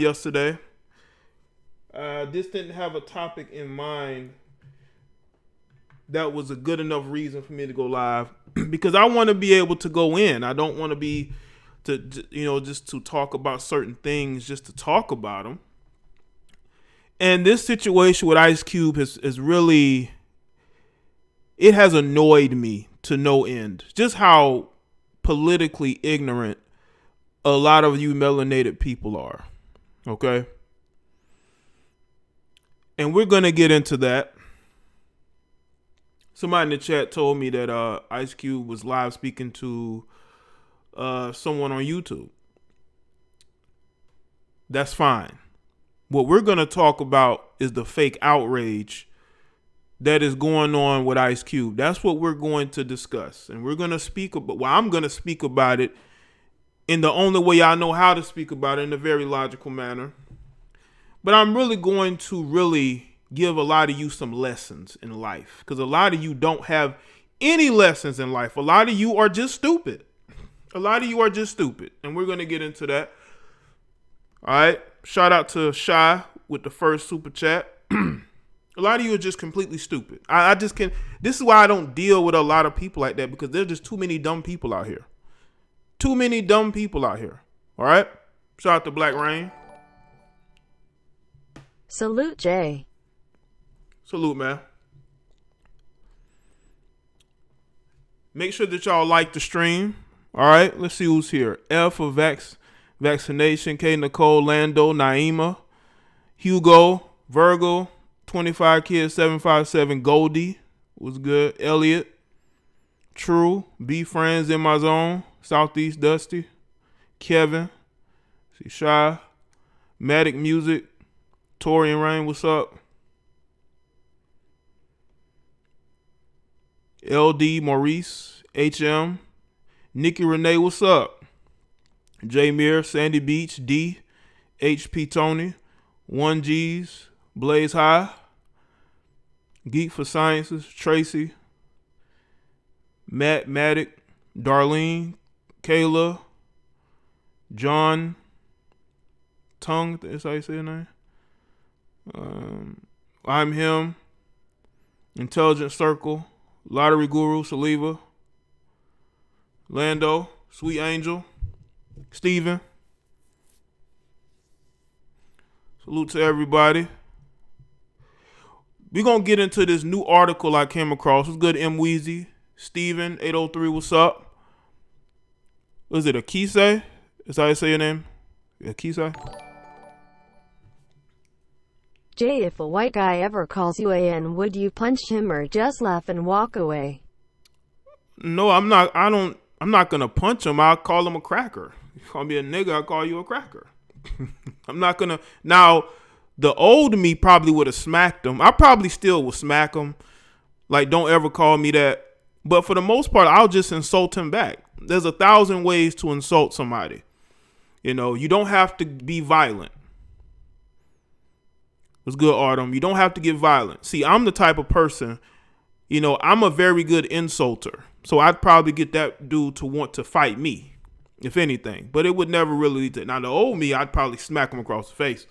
yesterday. Just didn't have a topic in mind that was a good enough reason for me to go live because I want to be able to go in. I don't want to be just to talk about certain things just to talk about them. And this situation with Ice Cube has really, it has annoyed me to no end. Just how politically ignorant a lot of you melanated people are. Okay? And we're going to get into that. Somebody in the chat told me that Ice Cube was live speaking to someone on YouTube. That's fine. What we're going to talk about is the fake outrage that is going on with Ice Cube. That's what we're going to discuss. And we're going to speak about, well, I'm going to speak about it in the only way I know how to speak about it, in a very logical manner. But I'm really going to give a lot of you some lessons in life, because a lot of you don't have any lessons in life. A lot of you are just stupid. And we're going to get into that. All right. Shout out to Shy with the first super chat. A lot of you are just completely stupid. I just can't. This is why I don't deal with a lot of people like that, because there's just too many dumb people out here. All right. Shout out to Black Rain. Salute, Jaye. Salute, man. Make sure that y'all like the stream. All right. Let's see who's here. F for vaccination. K. Nicole, Lando, Naima, Hugo, Virgo, 25 Kids, 757, Goldie was good. Elliot, True, B Friends in my zone, Southeast Dusty, Kevin, see Shy, Matic Music, Tori and Rain, what's up? LD, Maurice, HM, Nikki Renee, what's up? J Mir, Sandy Beach, D, HP Tony, 1Gs, Blaze High, Geek for Sciences, Tracy, Matt Matic, Darlene, Kayla, John Tongue, that's how you say your name. I'm him, Intelligent Circle, Lottery Guru, Saliva, Lando, Sweet Angel, Steven. Salute to everybody. We're going to get into this new article I came across. What's good, M. Weezy? Steven, 803, what's up? Was it Akise? Is that how you say your name? Akise? Jay, if a white guy ever calls you in, would you punch him or just laugh and walk away? No, I'm not. I'm not going to punch him. I'll call him a cracker. You call me a nigga, I'll call you a cracker. I'm not going to. Now, the old me probably would have smacked him. I probably still will smack him. Like, don't ever call me that. But for the most part, I'll just insult him back. There's 1,000 ways to insult somebody. You know, you don't have to be violent. What's good, Artem? You don't have to get violent. See, I'm the type of person, I'm a very good insulter. So I'd probably get that dude to want to fight me, if anything. But it would never really lead to. Now, the old me, I'd probably smack him across the face.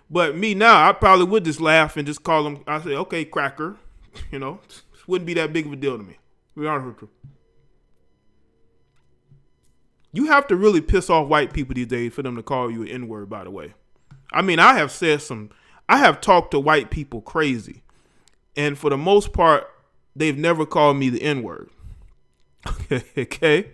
But me now, I probably would just laugh and just call him. I say, okay, cracker. Wouldn't be that big of a deal to me. We are true. You have to really piss off white people these days for them to call you an N-word, by the way. I mean, I have talked to white people crazy. And for the most part, they've never called me the N-word. Okay?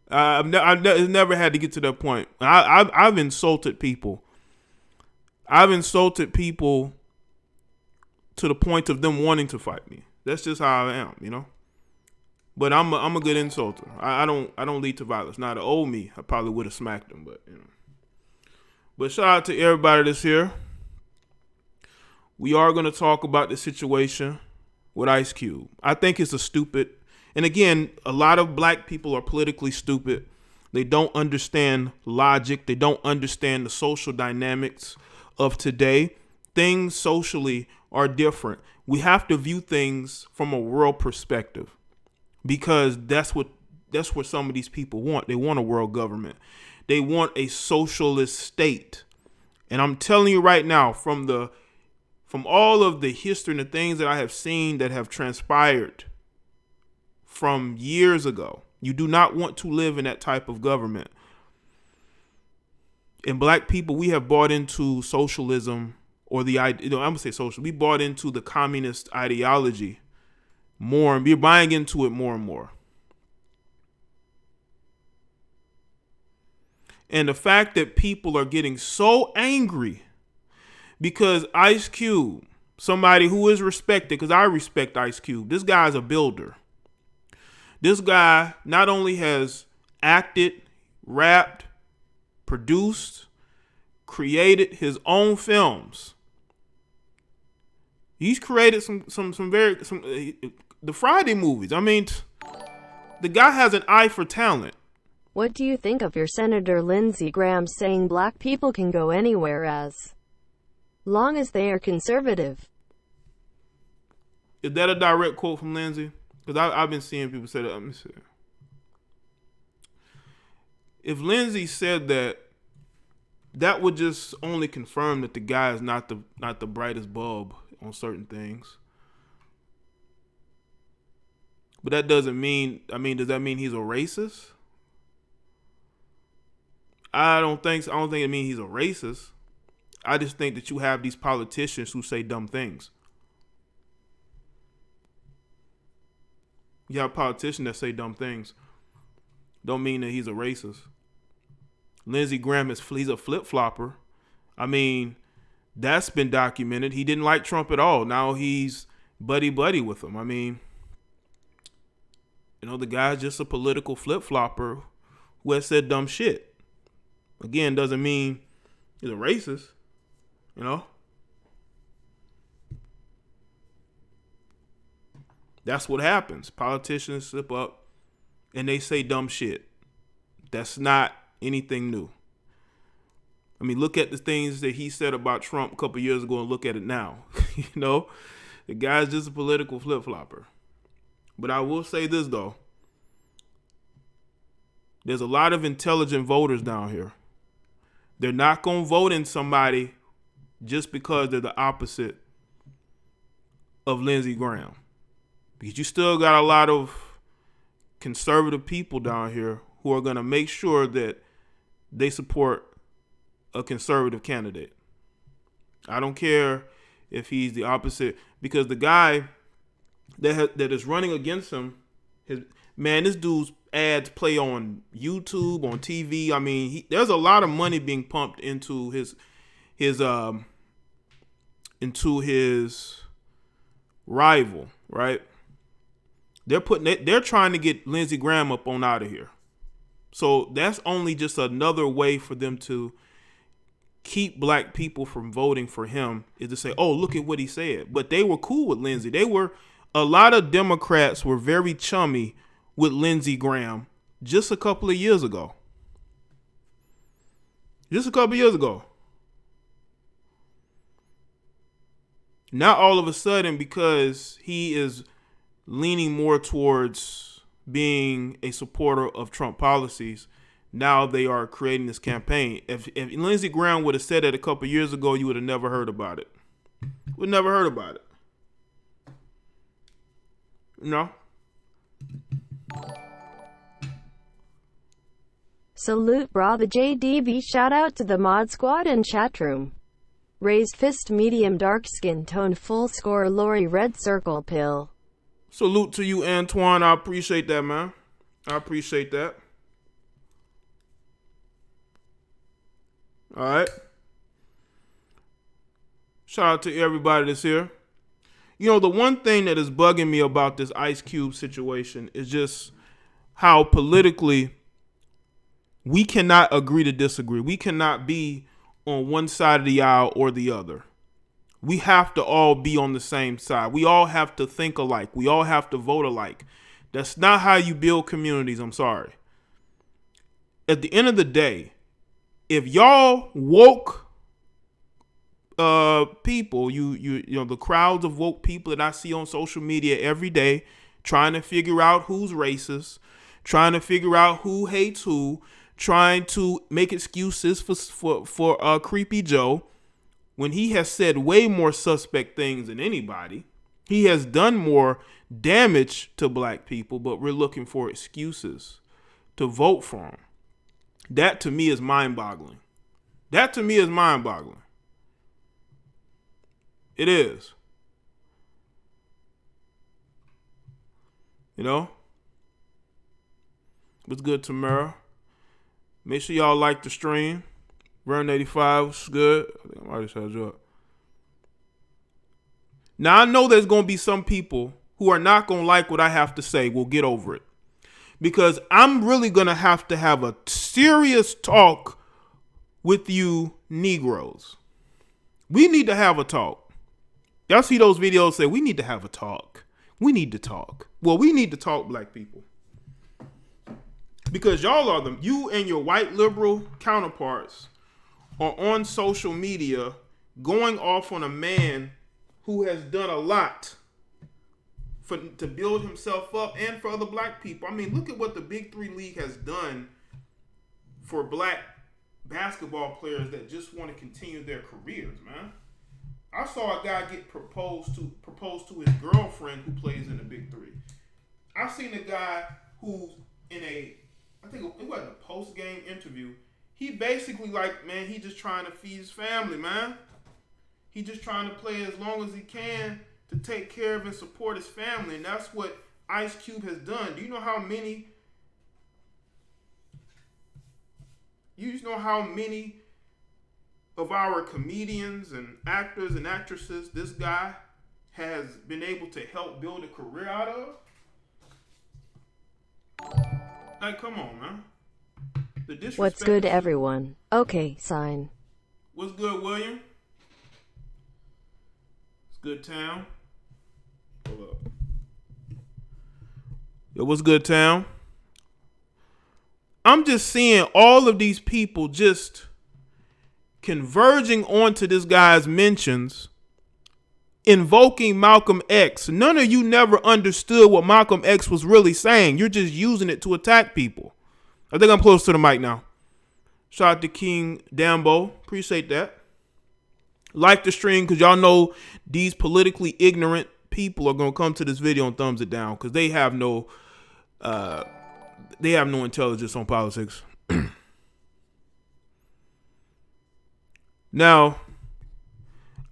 I've never had to get to that point. I've insulted people. I've insulted people to the point of them wanting to fight me. That's just how I am, But I'm a good insulter. I don't lead to violence. Now, the old me, I probably would have smacked him, but But shout out to everybody that's here. We are going to talk about the situation with Ice Cube. I think it's and again, a lot of black people are politically stupid. They don't understand logic. They don't understand the social dynamics of today. Things socially are different. We have to view things from a world perspective. because that's what some of these people want. They want a world government. They want a socialist state. And I'm telling you right now, from all of the history and the things that I have seen that have transpired from years ago, you do not want to live in that type of government. And black people, we have bought into socialism, or I'm gonna say social. We bought into the communist ideology more, and we're buying into it more and more. And the fact that people are getting so angry because Ice Cube, somebody who is respected, because I respect Ice Cube. This guy's a builder. This guy not only has acted, rapped, produced, created his own films. He's created some the Friday movies. I mean, the guy has an eye for talent. What do you think of your Senator Lindsey Graham saying black people can go anywhere as long as they are conservative? Is that a direct quote from Lindsey? Because I've been seeing people say that. Let me see. If Lindsey said that, that would just only confirm that the guy is not the brightest bulb on certain things. But that doesn't mean, does that mean he's a racist? I don't think it means he's a racist. I just think that you have these politicians who say dumb things. You have politicians that say dumb things. Don't mean that he's a racist. Lindsey Graham he's a flip-flopper. I mean, that's been documented. He didn't like Trump at all. Now he's buddy-buddy with him. I mean, the guy's just a political flip-flopper who has said dumb shit. Again, doesn't mean he's a racist, That's what happens. Politicians slip up and they say dumb shit. That's not anything new. I mean, look at the things that he said about Trump a couple years ago and look at it now. The guy's just a political flip-flopper. But I will say this, though. There's a lot of intelligent voters down here. They're not going to vote in somebody just because they're the opposite of Lindsey Graham. Because you still got a lot of conservative people down here who are going to make sure that they support a conservative candidate. I don't care if he's the opposite, because the guy that is running against him, this dude's ads play on YouTube, on TV. I mean, there's a lot of money being pumped into his rival, right? They're trying to get Lindsey Graham up on out of here. So that's only just another way for them to keep black people from voting for him, is to say, oh, look at what he said. But they were cool with Lindsey. A lot of Democrats were very chummy with Lindsey Graham just a couple of years ago. Now all of a sudden, because he is leaning more towards being a supporter of Trump policies, now they are creating this campaign. If Lindsey Graham would have said that a couple of years ago, you would have never heard about it. No. Salute brother JDB. Shout out to the mod squad and chat room. Raised fist, medium, dark skin tone, full score, Lori, red circle, pill. Salute to you, Antoine. I appreciate that, man. I appreciate that. All right. Shout out to everybody that's here. The one thing that is bugging me about this Ice Cube situation is just how politically we cannot agree to disagree. We cannot be on one side of the aisle or the other. We have to all be on the same side. We all have to think alike. We all have to vote alike. That's not how you build communities. I'm sorry. At the end of the day, if y'all woke people, the crowds of woke people that I see on social media every day trying to figure out who's racist, trying to figure out who hates who, trying to make excuses for Creepy Joe when he has said way more suspect things than anybody. He has done more damage to black people, but we're looking for excuses to vote for him. That to me is mind-boggling. That to me is mind-boggling. It is. You know? What's good, Tamara? Make sure y'all like the stream. Vern85 was good. I think I might have had you up. Now, I know there's going to be some people who are not going to like what I have to say. We'll get over it. Because I'm really going to have a serious talk with you Negroes. We need to have a talk. Y'all see those videos say, we need to have a talk. We need to talk. Well, we need to talk, black people. Because y'all are you and your white liberal counterparts are on social media going off on a man who has done a lot to build himself up and for other black people. I mean, look at what the Big Three League has done for black basketball players that just want to continue their careers, man. I saw a guy get proposed to his girlfriend who plays in the Big Three. I seen a guy who's I think it wasn't a post-game interview. He basically man, he just trying to feed his family, man. He just trying to play as long as he can to take care of and support his family. And that's what Ice Cube has done. Do you know how many of our comedians and actors and actresses this guy has been able to help build a career out of? Like, come on, man. What's good, everyone? Okay, sign. What's good, William? It's good, town. Hold up. Yo, what's good, town? I'm just seeing all of these people just converging onto this guy's mentions, invoking Malcolm X. None of you never understood what Malcolm X was really saying. You're just using it to attack people. I think I'm close to the mic now. Shout out to King Dambo. Appreciate that. Like the stream because y'all know these politically ignorant people are going to come to this video and thumbs it down because they have no intelligence on politics. Now,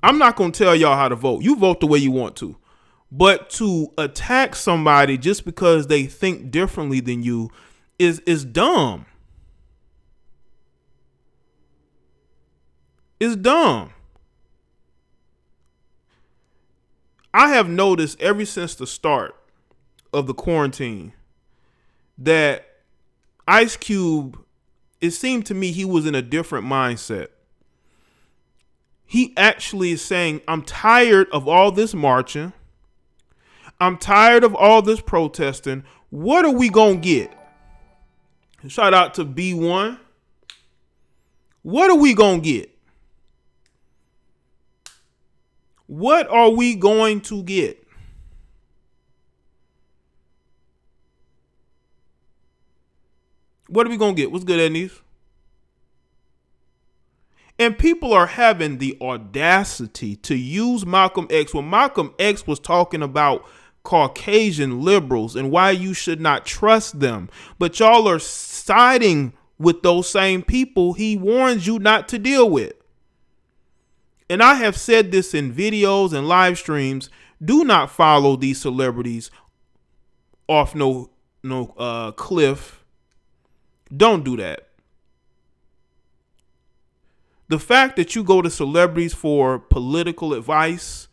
I'm not going to tell y'all how to vote. You vote the way you want to. But to attack somebody just because they think differently than you is dumb. It's dumb. I have noticed ever since the start of the quarantine that Ice Cube, it seemed to me he was in a different mindset. He actually is saying, I'm tired of all this marching. I'm tired of all this protesting. What are we going to get? Shout out to B1. What are we going to get? What are we going to get? What are we going to get? What's good, Ednies? And people are having the audacity to use Malcolm X when Malcolm X was talking about Caucasian liberals and why you should not trust them. But y'all are siding with those same people he warns you not to deal with. And I have said this in videos and live streams. Do not follow these celebrities off no cliff. Don't do that. The fact that you go to celebrities for political advice,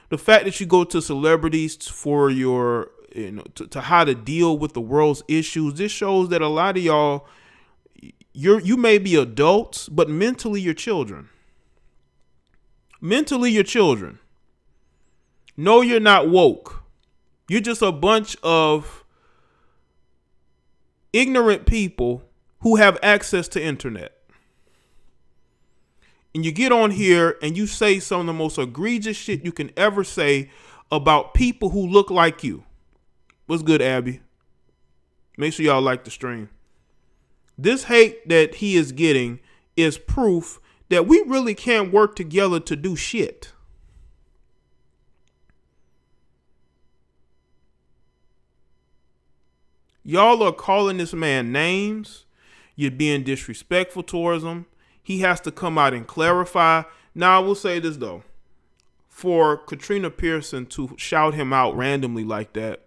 the fact that you go to celebrities for your, to how to deal with the world's issues, this shows that a lot of y'all, you may be adults, but mentally you're children. Mentally you're children. No, you're not woke. You're just a bunch of ignorant people who have access to internet. And you get on here and you say some of the most egregious shit you can ever say about people who look like you. What's good, Abby? Make sure y'all like the stream. This hate that he is getting is proof that we really can't work together to do shit. Y'all are calling this man names. You're being disrespectful towards him. He has to come out and clarify. Now, I will say this, though. For Katrina Pearson to shout him out randomly like that,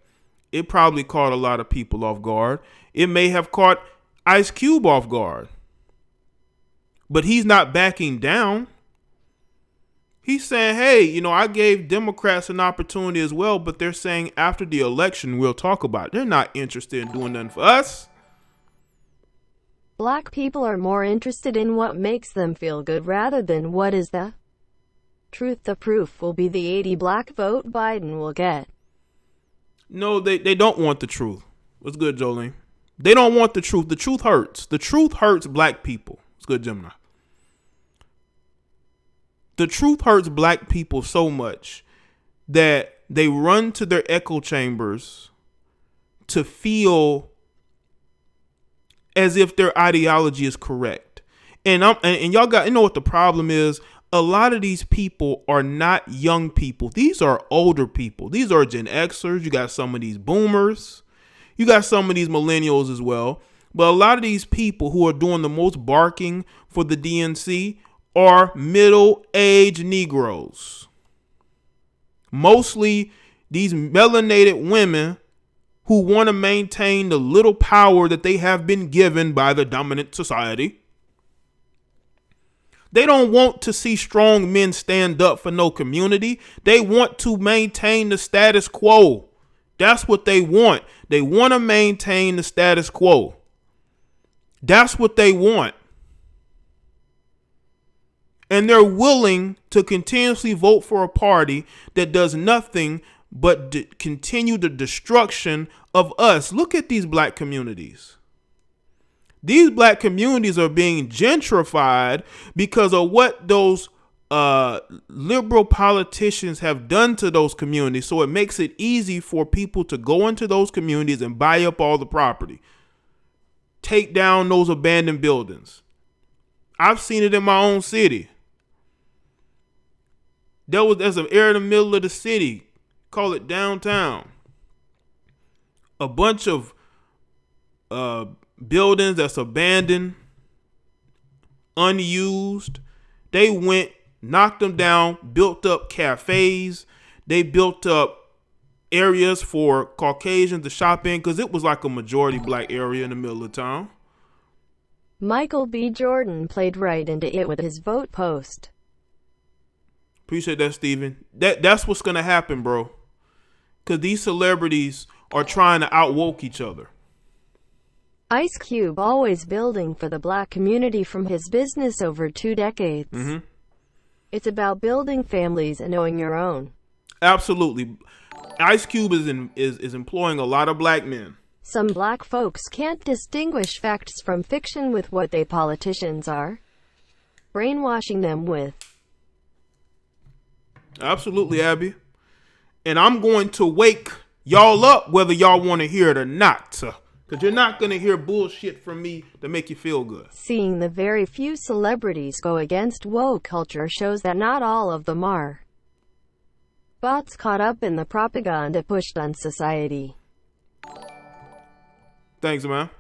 it probably caught a lot of people off guard. It may have caught Ice Cube off guard. But he's not backing down. He's saying, hey, I gave Democrats an opportunity as well, but they're saying after the election, we'll talk about it. They're not interested in doing nothing for us. Black people are more interested in what makes them feel good rather than what is the truth. The proof will be the 80 black vote Biden will get. No, they don't want the truth. What's good, Jolene? They don't want the truth. The truth hurts. The truth hurts black people. What's good, Gemini? The truth hurts black people so much that they run to their echo chambers to feel as if their ideology is correct. And y'all got, what the problem is? A lot of these people are not young people. These are older people. These are Gen Xers. You got some of these boomers. You got some of these millennials as well. But a lot of these people who are doing the most barking for the DNC are middle-aged Negroes. Mostly these melanated women who want to maintain the little power that they have been given by the dominant society. They don't want to see strong men stand up for no community. They want to maintain the status quo. That's what they want. They want to maintain the status quo. That's what they want. And they're willing to continuously vote for a party that does nothing but continue the destruction of us. Look at these black communities. These black communities are being gentrified because of what those liberal politicians have done to those communities. So it makes it easy for people to go into those communities and buy up all the property. Take down those abandoned buildings. I've seen it in my own city. There's an area in the middle of the city, call it downtown. A bunch of buildings that's abandoned, unused. They went, knocked them down, built up cafes. They built up areas for Caucasians to shop in because it was like a majority black area in the middle of town. Michael B. Jordan played right into it with his vote post. Appreciate that, Steven. That's what's going to happen, bro. Because these celebrities are trying to outwoke each other. Ice Cube always building for the black community from his business over 2 decades. Mm-hmm. It's about building families and knowing your own. Absolutely. Ice Cube is employing a lot of black men. Some black folks can't distinguish facts from fiction with what they politicians are brainwashing them with. Absolutely, Abby. And I'm going to wake y'all up whether y'all want to hear it or not. Because you're not going to hear bullshit from me to make you feel good. Seeing the very few celebrities go against woke culture shows that not all of them are bots caught up in the propaganda pushed on society. Thanks, man.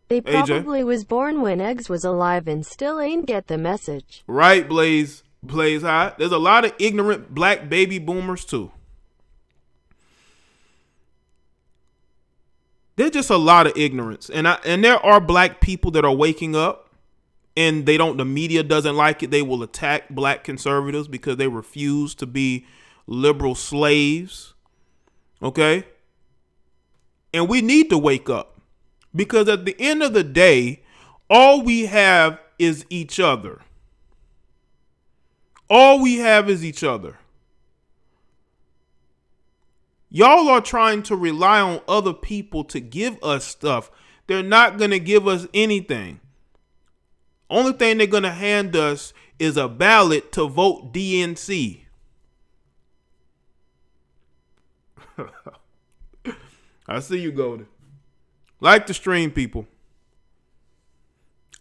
They probably was born when eggs was alive and still ain't get the message. Right, Blaze High. There's a lot of ignorant black baby boomers too. There's just a lot of ignorance. And there are black people that are waking up and the media doesn't like it. They will attack black conservatives because they refuse to be liberal slaves. Okay? And we need to wake up because at the end of the day, all we have is each other. All we have is each other. Y'all are trying to rely on other people to give us stuff. They're not going to give us anything. Only thing they're going to hand us is a ballot to vote DNC. I see you, Golden. Like the stream, people.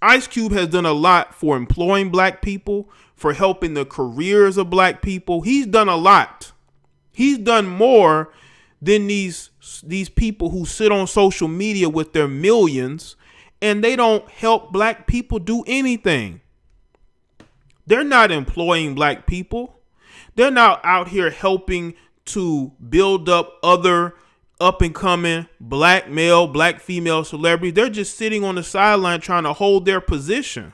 Ice Cube has done a lot for employing black people, for helping the careers of black people. He's done a lot. He's done more than these people who sit on social media with their millions and they don't help black people do anything. They're not employing black people. They're not out here helping to build up other up and coming black male, black female celebrities. They're just sitting on the sideline trying to hold their position.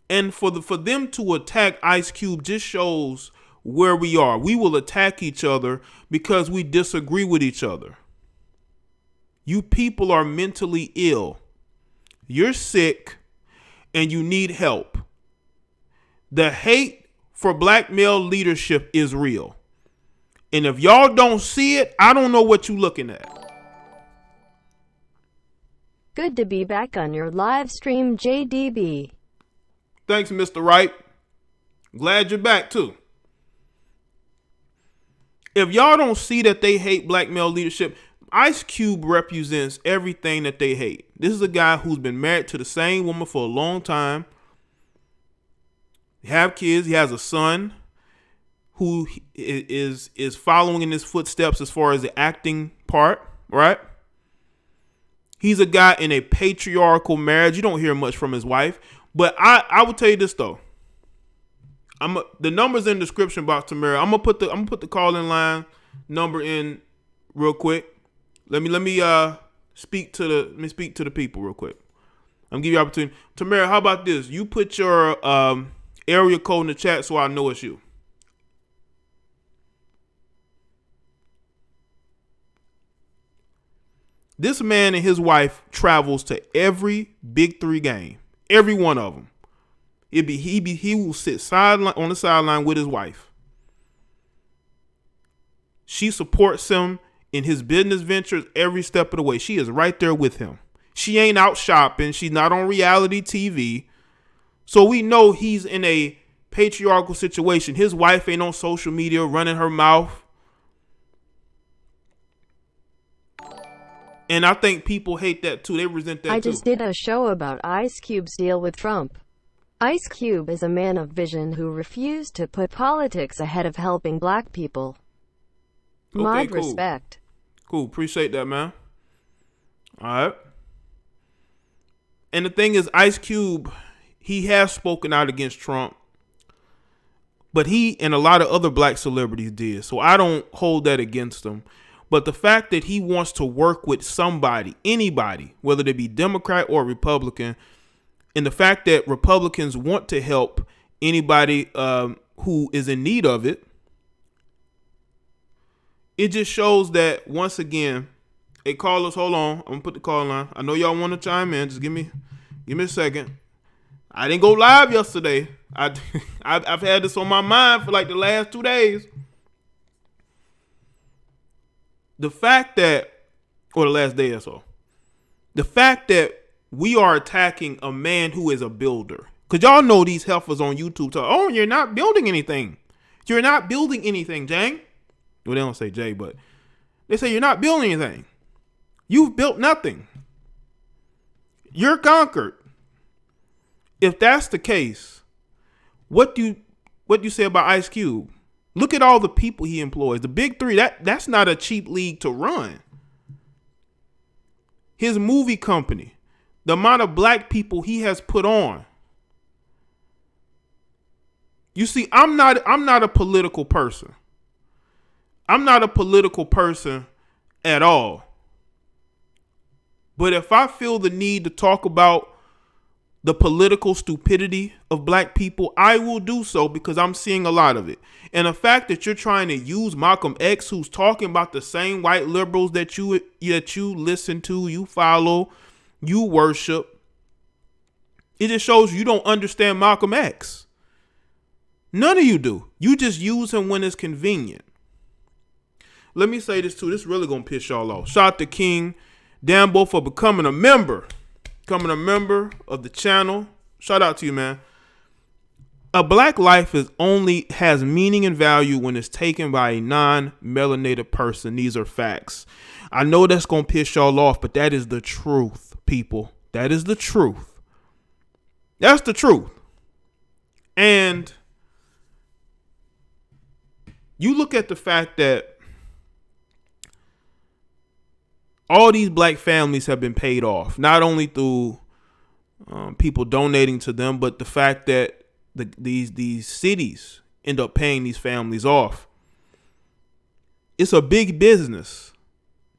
And for them to attack Ice Cube just shows where we are. We will attack each other because we disagree with each other. You people are mentally ill. You're sick and you need help. The hate for black male leadership is real. And if y'all don't see it, I don't know what you're looking at. Good to be back on your live stream, JDB. Thanks, Mr. Wright. Glad you're back, too. If y'all don't see that they hate black male leadership, Ice Cube represents everything that they hate. This is a guy who's been married to the same woman for a long time. He have kids. He has a son who is following in his footsteps as far as the acting part, right? He's a guy in a patriarchal marriage. You don't hear much from his wife. But I will tell you this, though. The number's in the description box, Tamara. I'm gonna put the call-in line number in real quick. Let me speak to the people real quick. I'm gonna give you an opportunity. Tamara, how about this? You put your area code in the chat so I know it's you. This man and his wife travels to every Big Three game, every one of them. He will sit on the sideline with his wife. She supports him in his business ventures every step of the way. She is right there with him. She ain't out shopping. She's not on reality TV. So we know he's in a patriarchal situation. His wife ain't on social media running her mouth. And I think people hate that too. They resent that too. I just did a show about Ice Cube's deal with Trump. Ice Cube is a man of vision who refused to put politics ahead of helping black people. Okay, Mod cool. respect. Cool. Appreciate that, man. All right. And the thing is, Ice Cube, he has spoken out against Trump. But he and a lot of other black celebrities did. So I don't hold that against him. But the fact that he wants to work with somebody, anybody, whether they be Democrat or Republican, and the fact that Republicans want to help anybody who is in need of it, it just shows that, once again, hey, callers, hold on. I'm going to put the call line. I know y'all want to chime in. Just give me a second. I didn't go live yesterday. I've had this on my mind for like the last 2 days. The fact that, or the last day or so, the fact that we are attacking a man who is a builder. Because y'all know these heifers on YouTube talk, oh, you're not building anything. You're not building anything, Jang. Well, they don't say Jay, but they say you're not building anything. You've built nothing. You're conquered. If that's the case, what do you say about Ice Cube? Look at all the people he employs. The Big Three, that's not a cheap league to run. His movie company, the amount of black people he has put on. You see, I'm not a political person. I'm not a political person at all. But if I feel the need to talk about the political stupidity of black people, I will do so because I'm seeing a lot of it. And the fact that you're trying to use Malcolm X, who's talking about the same white liberals that you listen to, you follow, you worship, it just shows you don't understand Malcolm X. None of you do. You just use him when it's convenient. Let me say this too. This is really going to piss y'all off. Shout out to King Dambo for becoming a member of the channel. Shout out to you, man. A black life is only has meaning and value when it's taken by a non-melanated person. These are facts. I know that's going to piss y'all off, but that is the truth, people. That is the truth. That's the truth. And you look at the fact that all these black families have been paid off, not only through people donating to them, but the fact that these cities end up paying these families off. It's a big business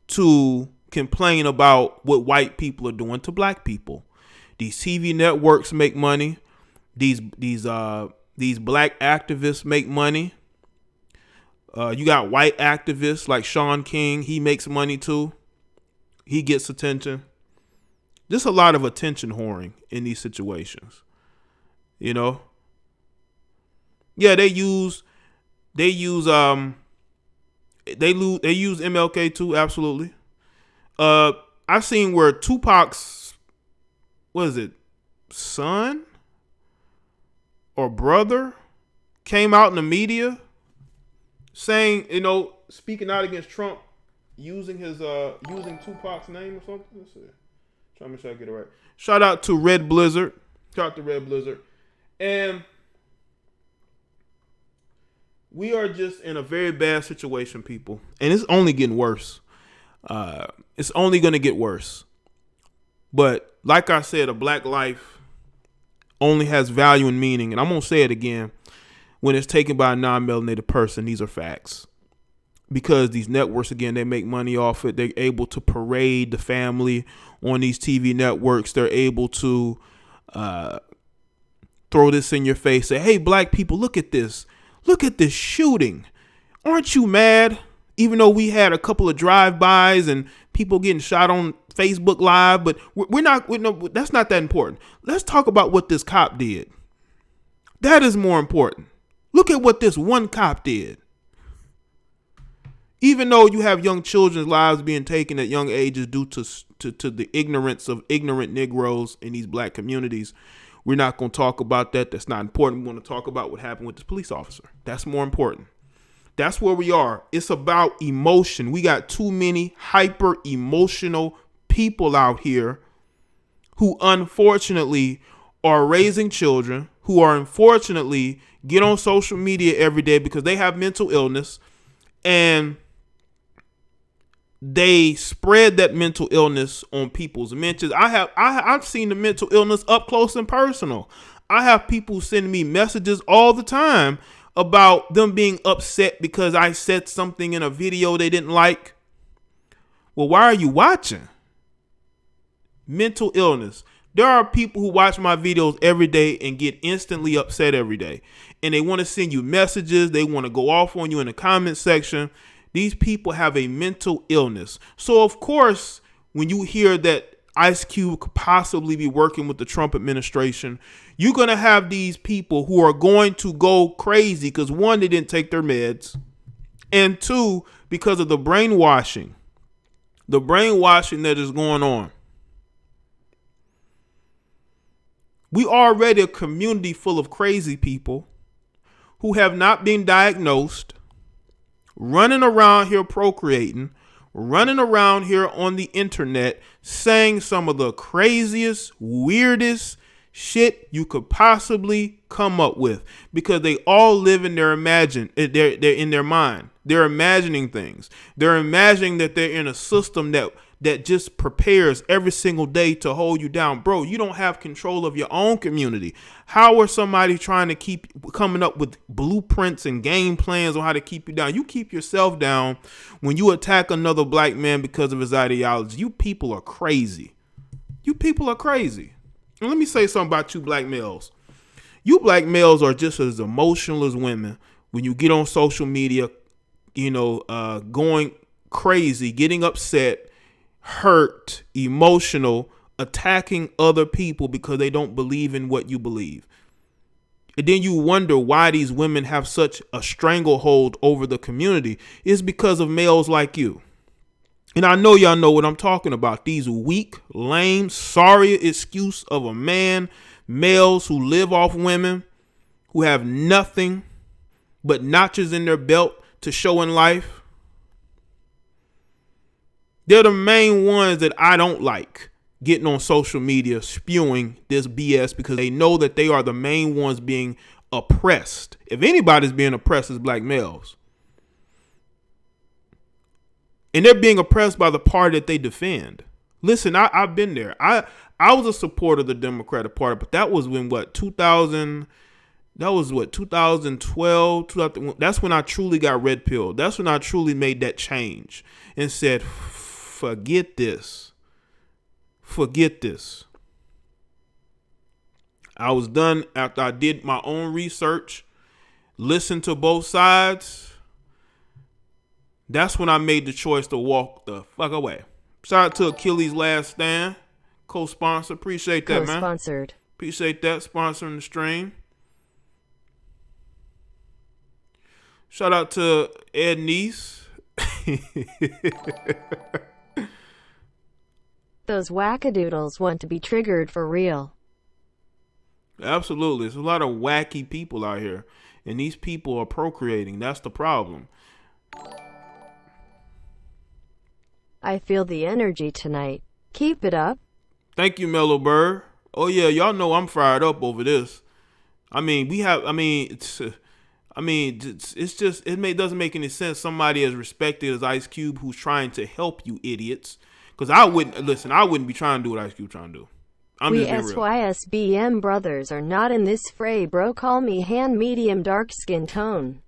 to complain about what white people are doing to black people. These TV networks make money. These black activists make money. You got white activists like Sean King. He makes money too. He gets attention. There's a lot of attention whoring in these situations. You know? Yeah, they use MLK too, absolutely. I've seen where Tupac's, what is it, son or brother came out in the media saying, speaking out against Trump, using Tupac's name or something. Let's see. Trying to make sure I get it right. Shout out to Red Blizzard. And we are just in a very bad situation, people. And it's only getting worse. It's only going to get worse. But like I said, a black life only has value and meaning. And I'm going to say it again. When it's taken by a non-melanated person, these are facts. Because these networks, again, they make money off it. They're able to parade the family on these TV networks. They're able to throw this in your face. Say, hey, black people, look at this. Look at this shooting. Aren't you mad? Even though we had a couple of drive-bys and people getting shot on Facebook Live, but that's not that important. Let's talk about what this cop did. That is more important. Look at what this one cop did. Even though you have young children's lives being taken at young ages due to the ignorance of ignorant Negroes in these black communities, we're not going to talk about that. That's not important. We want to talk about what happened with this police officer. That's more important. That's where we are. It's about emotion. We got too many hyper emotional people out here who unfortunately are raising children, who are unfortunately get on social media every day because they have mental illness, and they spread that mental illness on people's mentions. I've seen the mental illness up close and personal. I have people sending me messages all the time about them being upset because I said something in a video they didn't like. Well, why are you watching? Mental illness. There are people who watch my videos every day and get instantly upset every day. And they want to send you messages. They want to go off on you in the comment section. These people have a mental illness. So, of course, when you hear that Ice Cube could possibly be working with the Trump administration, you're going to have these people who are going to go crazy because, one, they didn't take their meds, and two, because of the brainwashing that is going on. We already a community full of crazy people who have not been diagnosed, running around here procreating, running around here on the internet saying some of the craziest, weirdest shit you could possibly come up with, because they all live in their they're in their mind. They're imagining things. They're imagining that they're in a system that just prepares every single day to hold you down. Bro, you don't have control of your own community. How are somebody trying to coming up with blueprints and game plans on how to keep you down? You keep yourself down when you attack another black man because of his ideology. You people are crazy. You people are crazy. And let me say something about you black males. You black males are just as emotional as women when you get on social media, going crazy, getting upset, hurt, emotional, attacking other people because they don't believe in what you believe. And then you wonder why these women have such a stranglehold over the community. It's because of males like you. And I know y'all know what I'm talking about. These weak, lame, sorry excuse of a man, males who live off women, who have nothing but notches in their belt to show in life. They're the main ones that I don't like getting on social media spewing this BS, because they know that they are the main ones being oppressed. If anybody's being oppressed, it's black males. And they're being oppressed by the party that they defend. Listen, I've been there. I was a supporter of the Democratic Party, but that was when 2012. That's when I truly got red pilled. That's when I truly made that change and said, forget this. Forget this. I was done after I did my own research, listened to both sides. That's when I made the choice to walk the fuck away. Shout out to Achilles Last Stand, co-sponsor. Appreciate that, man. Co-sponsored. Appreciate that, sponsoring the stream. Shout out to Ed Neese. Those wackadoodles want to be triggered for real. Absolutely. There's a lot of wacky people out here, and these people are procreating. That's the problem. I feel the energy tonight. Keep it up. Thank you, Mellow Bird. Oh yeah, y'all know I'm fired up over this. It's just doesn't make any sense. Somebody as respected as Ice Cube, who's trying to help you idiots. Because I wouldn't be trying to do what Ice Cube trying to do. We SYSBM brothers are not in this fray, bro. Call me hand medium dark skin tone.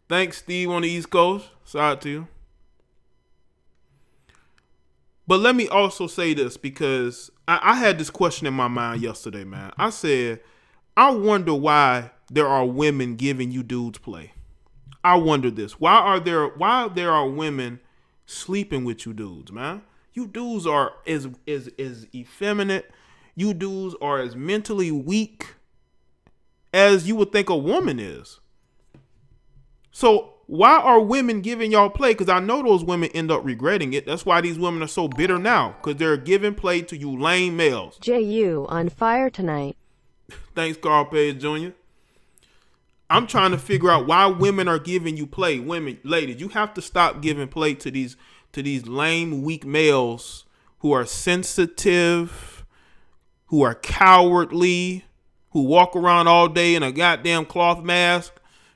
Thanks, Steve on the East Coast. Shout out to you. But let me also say this, because I had this question in my mind yesterday, man. I said, I wonder why there are women giving you dudes play. I wonder this. Why there are women sleeping with you dudes, man? You dudes are as effeminate. You dudes are as mentally weak as you would think a woman is. So why are women giving y'all play? Because I know those women end up regretting it. That's why these women are so bitter now, because they're giving play to you lame males. JU on fire tonight. Thanks, Carl Page Jr. I'm trying to figure out why women are giving you play. Women, ladies, you have to stop giving play to these lame, weak males who are sensitive, who are cowardly, who walk around all day in a goddamn cloth mask,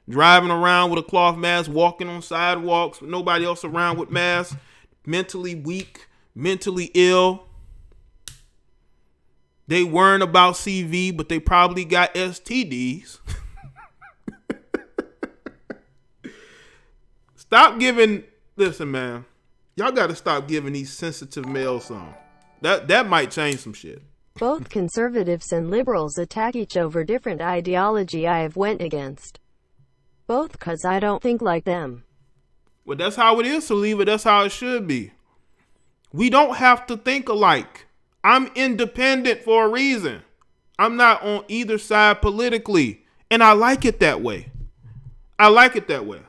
driving around with a cloth mask, walking on sidewalks with nobody else around with masks, mentally weak, mentally ill. They weren't about CV, but they probably got STDs. Listen, man. Y'all got to stop giving these sensitive males some. That might change some shit. Both conservatives and liberals attack each over different ideology I have went against. Both cause I don't think like them. Well, that's how it is, Saliva. That's how it should be. We don't have to think alike. I'm independent for a reason. I'm not on either side politically. And I like it that way. I like it that way.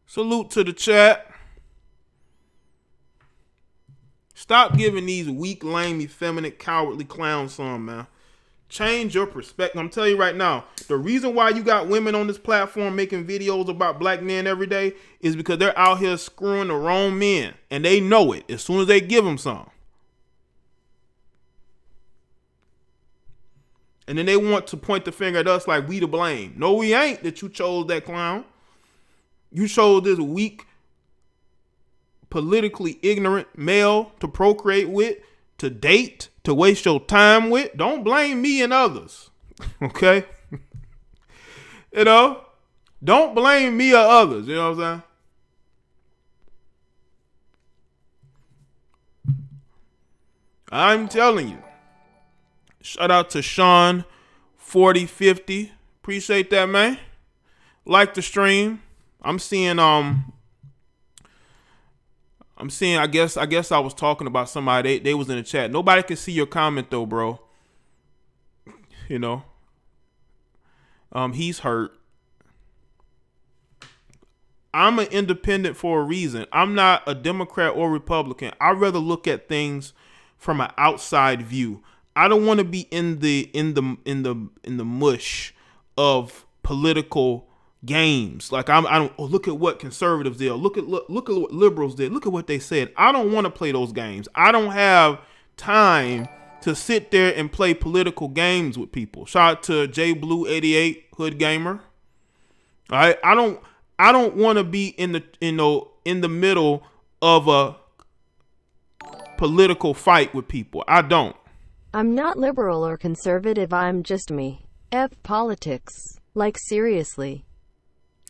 Salute to the chat. Stop giving these weak, lame, effeminate, cowardly clowns some, man. Change your perspective. I'm telling you right now, the reason why you got women on this platform making videos about black men every day is because they're out here screwing the wrong men. And they know it as soon as they give them some. And then they want to point the finger at us like we to blame. No, we ain't that you chose that clown. You chose this weak, politically ignorant male to procreate with, to date, to waste your time with. Don't blame me and others. Okay? You know? Don't blame me or others. You know what I'm saying? I'm telling you. Shout out to Sean 4050. Appreciate that, man. Like the stream. I'm seeing I guess I was talking about somebody. They was in the chat. Nobody can see your comment though, bro. You know. He's hurt. I'm an independent for a reason. I'm not a Democrat or Republican. I'd rather look at things from an outside view. I don't want to be in the mush of political games. Like I don't look at what conservatives did. Look at what liberals did. Look at what they said. I don't want to play those games. I don't have time to sit there and play political games with people. Shout out to J Blue 88 Hood Gamer. All right, I don't want to be in the middle of a political fight with people. I don't. I'm not liberal or conservative. I'm just me. F politics. Like, seriously.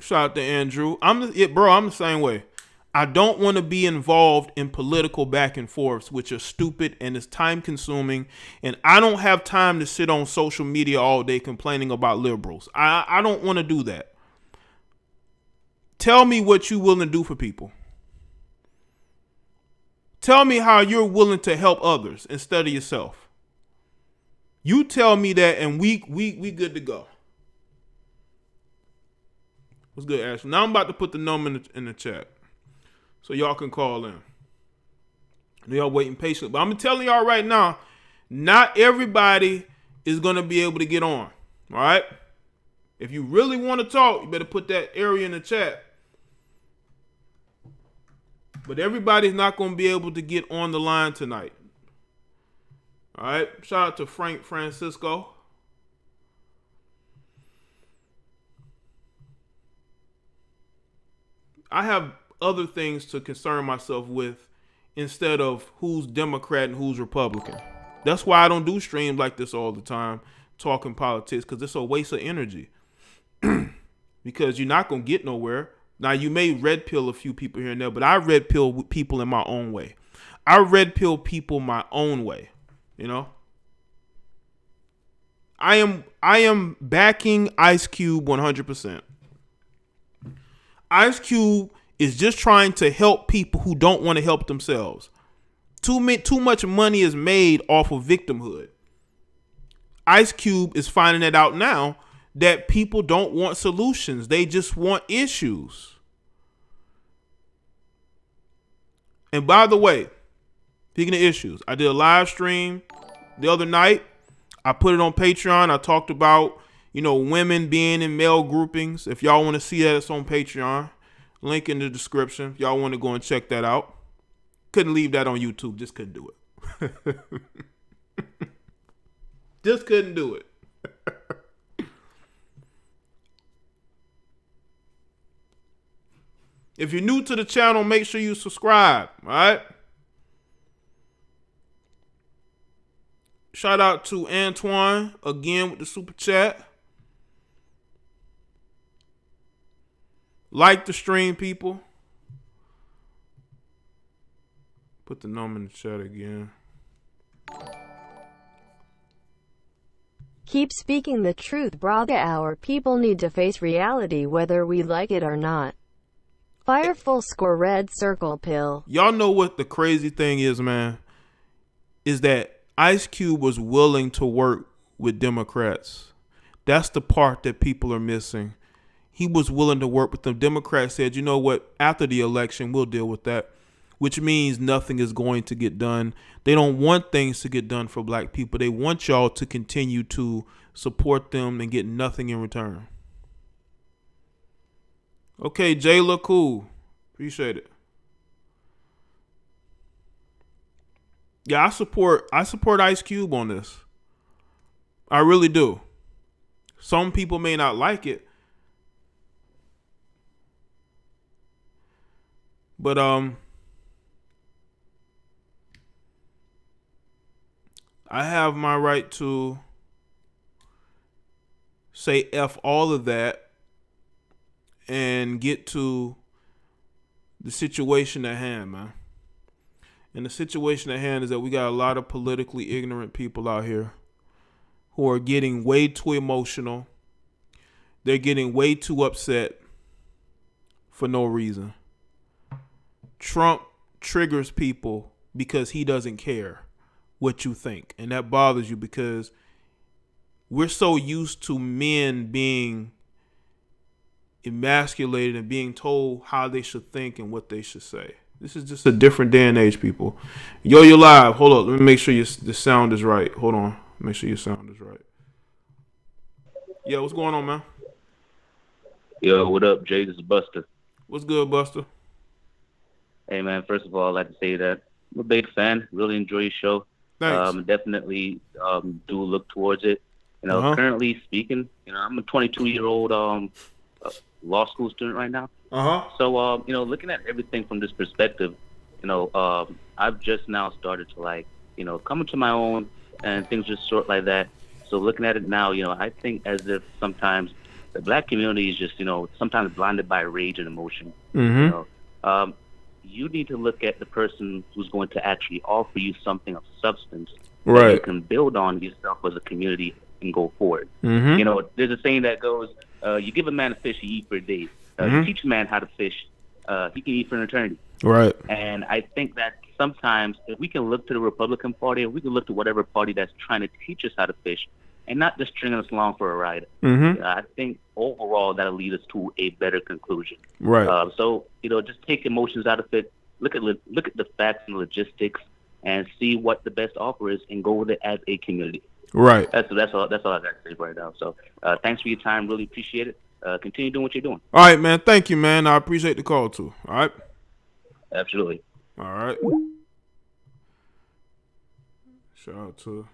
Shout out to Andrew. I'm the same way. I don't want to be involved in political back and forths, which are stupid and it's time consuming. And I don't have time to sit on social media all day complaining about liberals. I don't want to do that. Tell me what you're willing to do for people. Tell me how you're willing to help others instead of yourself. You tell me that and we good to go. What's good, Ashley? Now I'm about to put the number in the chat so y'all can call in. Y'all waiting patiently. But I'm telling y'all right now, not everybody is going to be able to get on. All right? If you really want to talk, you better put that area in the chat. But everybody's not going to be able to get on the line tonight. All right? Shout out to Frank Francisco. I have other things to concern myself with instead of who's Democrat and who's Republican. That's why I don't do streams like this all the time, talking politics, because it's a waste of energy. Because you're not going to get nowhere. Now, you may red pill a few people here and there, but I red pill people in my own way. I red pill people my own way, you know? I am backing Ice Cube 100%. Ice Cube is just trying to help people who don't want to help themselves. Too much money is made off of victimhood. Ice Cube is finding it out now that people don't want solutions. They just want issues. And by the way, speaking of issues, I did a live stream the other night. I put it on Patreon. I talked about, women being in male groupings. If y'all want to see that, it's on Patreon. Link in the description. If y'all want to go and check that out. Couldn't leave that on YouTube. Just couldn't do it. Just couldn't do it. If you're new to the channel, make sure you subscribe. All right. Shout out to Antoine again with the super chat. Like the stream, people. Put the number in the chat again. Keep speaking the truth, brother. Our people need to face reality whether we like it or not. Fire full score red circle pill. Y'all know what the crazy thing is, man? Is that Ice Cube was willing to work with Democrats. That's the part that people are missing. He was willing to work with them. Democrats said, you know what? After the election, we'll deal with that. Which means nothing is going to get done. They don't want things to get done for black people. They want y'all to continue to support them and get nothing in return. Okay, Jay, look cool. Appreciate it. Yeah, I support Ice Cube on this. I really do. Some people may not like it. But I have my right to say F all of that and get to the situation at hand, man. And the situation at hand is that we got a lot of politically ignorant people out here who are getting way too emotional. They're getting way too upset for no reason. Trump triggers people because he doesn't care what you think. And that bothers you because we're so used to men being emasculated and being told how they should think and what they should say. This is just a different day and age, people. Yo, you're live. Hold up. Let me make sure the sound is right. Hold on. Make sure your sound is right. Yeah, what's going on, man? Yo, what up, Jay? This is Buster. What's good, Buster? Hey, man, first of all, I'd like to say that I'm a big fan. Really enjoy your show. Thanks. Definitely do look towards it. Currently speaking, I'm a 22-year-old law school student right now. So, looking at everything from this perspective, I've just now started to come into my own and things just sort like that. So looking at it now, I think as if sometimes the black community is just, sometimes blinded by rage and emotion. You need to look at the person who's going to actually offer you something of substance that you can build on yourself as a community and go forward. There's a saying that goes, you give a man a fish, he eat for a day. You teach a man how to fish, he can eat for an eternity. Right. And I think that sometimes if we can look to the Republican Party, or we can look to whatever party that's trying to teach us how to fish, and not just stringing us along for a ride, I think overall that'll lead us to a better conclusion. Right. So just take emotions out of it. Look at the facts and logistics, and see what the best offer is, and go with it as a community. Right. That's all I got to say right now. So thanks for your time. Really appreciate it. Continue doing what you're doing. All right, man. Thank you, man. I appreciate the call too. All right. Absolutely. All right. Shout out to,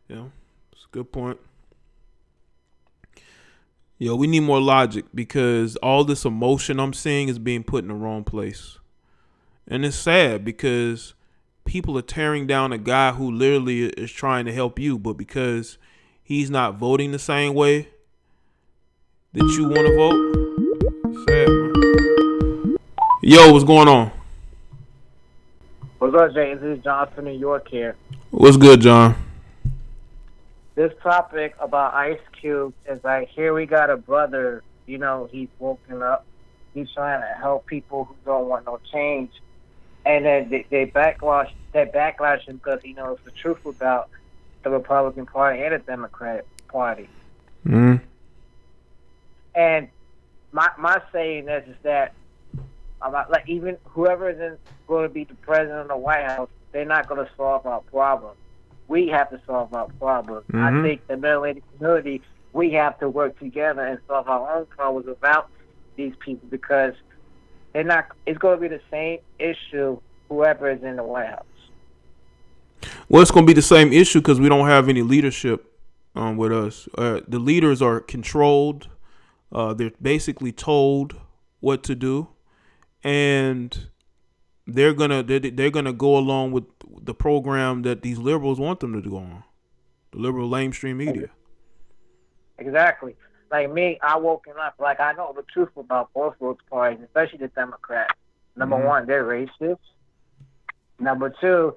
it's a good point. We need more logic, because all this emotion I'm seeing is being put in the wrong place. And it's sad, because people are tearing down a guy who literally is trying to help you, but because he's not voting the same way that you want to vote, sad, man. Yo, what's going on? What's up, Jay? This is John from New York here. What's good, John? This topic about Ice Cube is like, here we got a brother, he's woken up. He's trying to help people who don't want no change. And then they backlash him because he knows the truth about the Republican Party and the Democratic Party. And my saying is that even whoever is going to be the president of the White House, they're not going to solve our problems. We have to solve our problems. I think the middle-aged community, we have to work together and solve our own problems without these people, because they're not. It's going to be the same issue whoever is in the White House. Well, it's going to be the same issue because we don't have any leadership with us. The leaders are controlled. They're basically told what to do, and they're gonna go along with the program that these liberals want them to go on. The liberal lamestream media. Exactly. Like me, I woken up, I know the truth about both those parties, especially the Democrats. Number one, they're racist. Number two,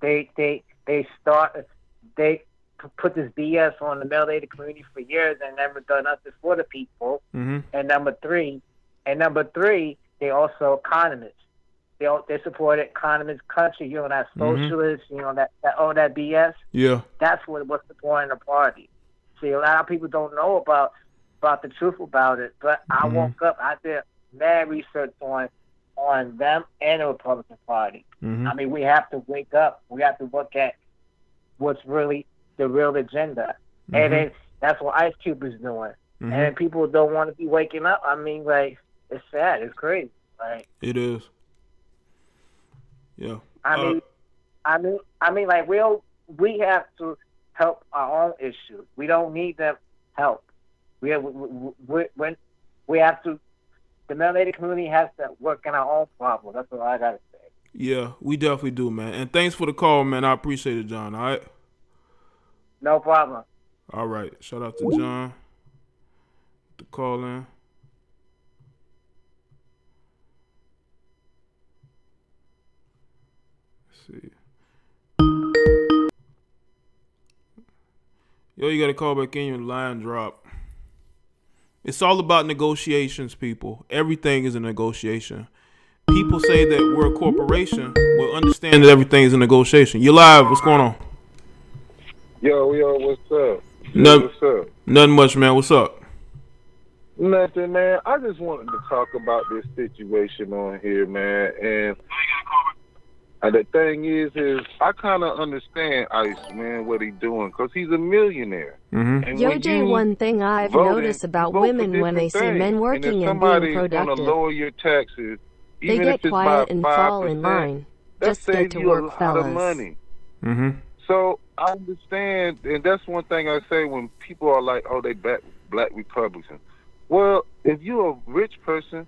they put this BS on the middle-aged community for years and never done nothing for the people. And number three, they also economists. They support economist country, that socialist, that all that BS. Yeah. That's what's supporting the party. See, a lot of people don't know about the truth about it, but I woke up, I did mad research on them and the Republican Party. I mean, we have to wake up. We have to look at what's really the real agenda. And then that's what Ice Cube is doing. And then people don't want to be waking up. I mean, it's sad. It's crazy. It is. Yeah. I mean, we have to help our own issues. We don't need them help. We have to. The middle-aged community has to work on our own problems. That's what I gotta say. Yeah, we definitely do, man. And thanks for the call, man. I appreciate it, John. All right. No problem. All right. Shout out to John. The call in. See. Yo, you got to call back in, your line drop. It's all about negotiations, people. Everything is a negotiation. People say that we're a corporation. Well, understand that everything is a negotiation. You're live. What's going on? Yo, what's up? What's up? Nothing much, man. What's up? Nothing, man. I just wanted to talk about this situation on here, man. And the thing is I kind of understand Ice, man, what he's doing, because he's a millionaire. Mm-hmm. Yo, Jay, one thing I've noticed about women when they see men working and being productive, to lower your taxes, they get quiet and fall in line. Just get to work, fellas. Money. Mm-hmm. So I understand, and that's one thing I say when people are like, oh, they back black Republicans. Well, if you're a rich person,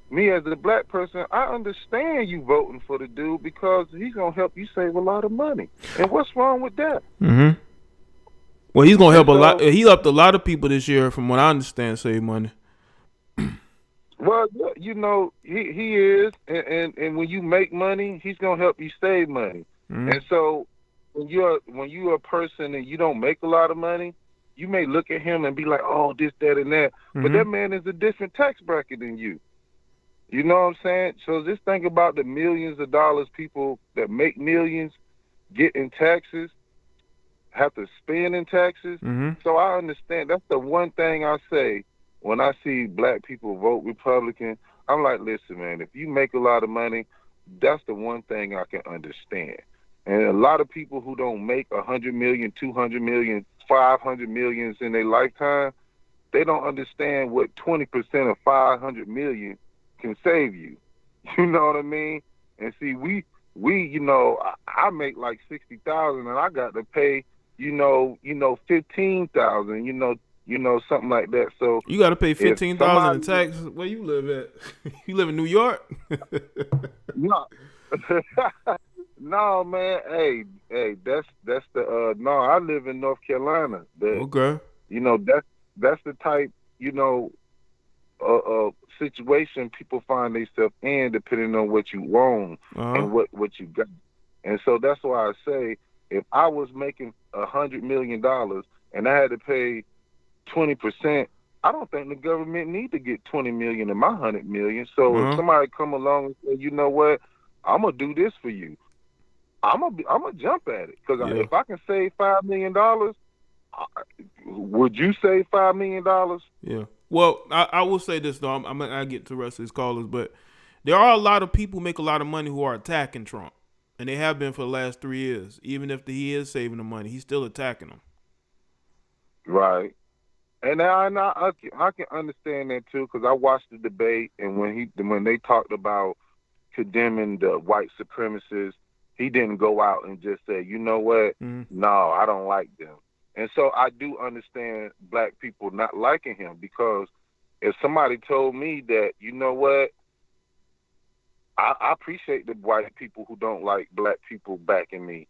me as a black person, I understand you voting for the dude because he's going to help you save a lot of money. And what's wrong with that? Mm-hmm. Well, he's going to help a lot. He helped a lot of people this year, from what I understand, save money. Well, you know, he is. And when you make money, he's going to help you save money. Mm-hmm. And so when you're a person and you don't make a lot of money, you may look at him and be like, oh, this, that, and that. Mm-hmm. But that man is a different tax bracket than you. You know what I'm saying? So just think about the millions of dollars people that make millions get in taxes, have to spend in taxes. Mm-hmm. So I understand. That's the one thing I say when I see black people vote Republican. I'm like, listen, man, if you make a lot of money, that's the one thing I can understand. And a lot of people who don't make 100 million, 200 million, 500 millions in their lifetime, they don't understand what 20% of 500 million can save you. You know what I mean? And see, we you know, I make like 60,000 and I got to pay, you know 15,000, you know something like that. So you got to pay 15,000 in taxes. Where you live at? You live in New York? No. No, man. Hey, that's the no, I live in North Carolina. Okay. You know, that's the type, you know, situation people find themselves in depending on what you own and what you got. And so that's why I say, if I was making $100 million and I had to pay 20%, I don't think the government need to get 20 million in my 100 million. So if somebody come along and say, you know what, I'm gonna do this for you, I'm gonna jump at it, because if I can save $5 million, would you save $5 million? Yeah. Well, I will say this though. I'm gonna get to the rest of his callers, but there are a lot of people who make a lot of money who are attacking Trump, and they have been for the last 3 years. Even if he is saving the money, he's still attacking them. Right. And I can understand that too, because I watched the debate, and when they talked about condemning the white supremacists, he didn't go out and just say, you know what, no, I don't like them. And so I do understand black people not liking him, because if somebody told me that, you know what, I appreciate the white people who don't like black people backing me,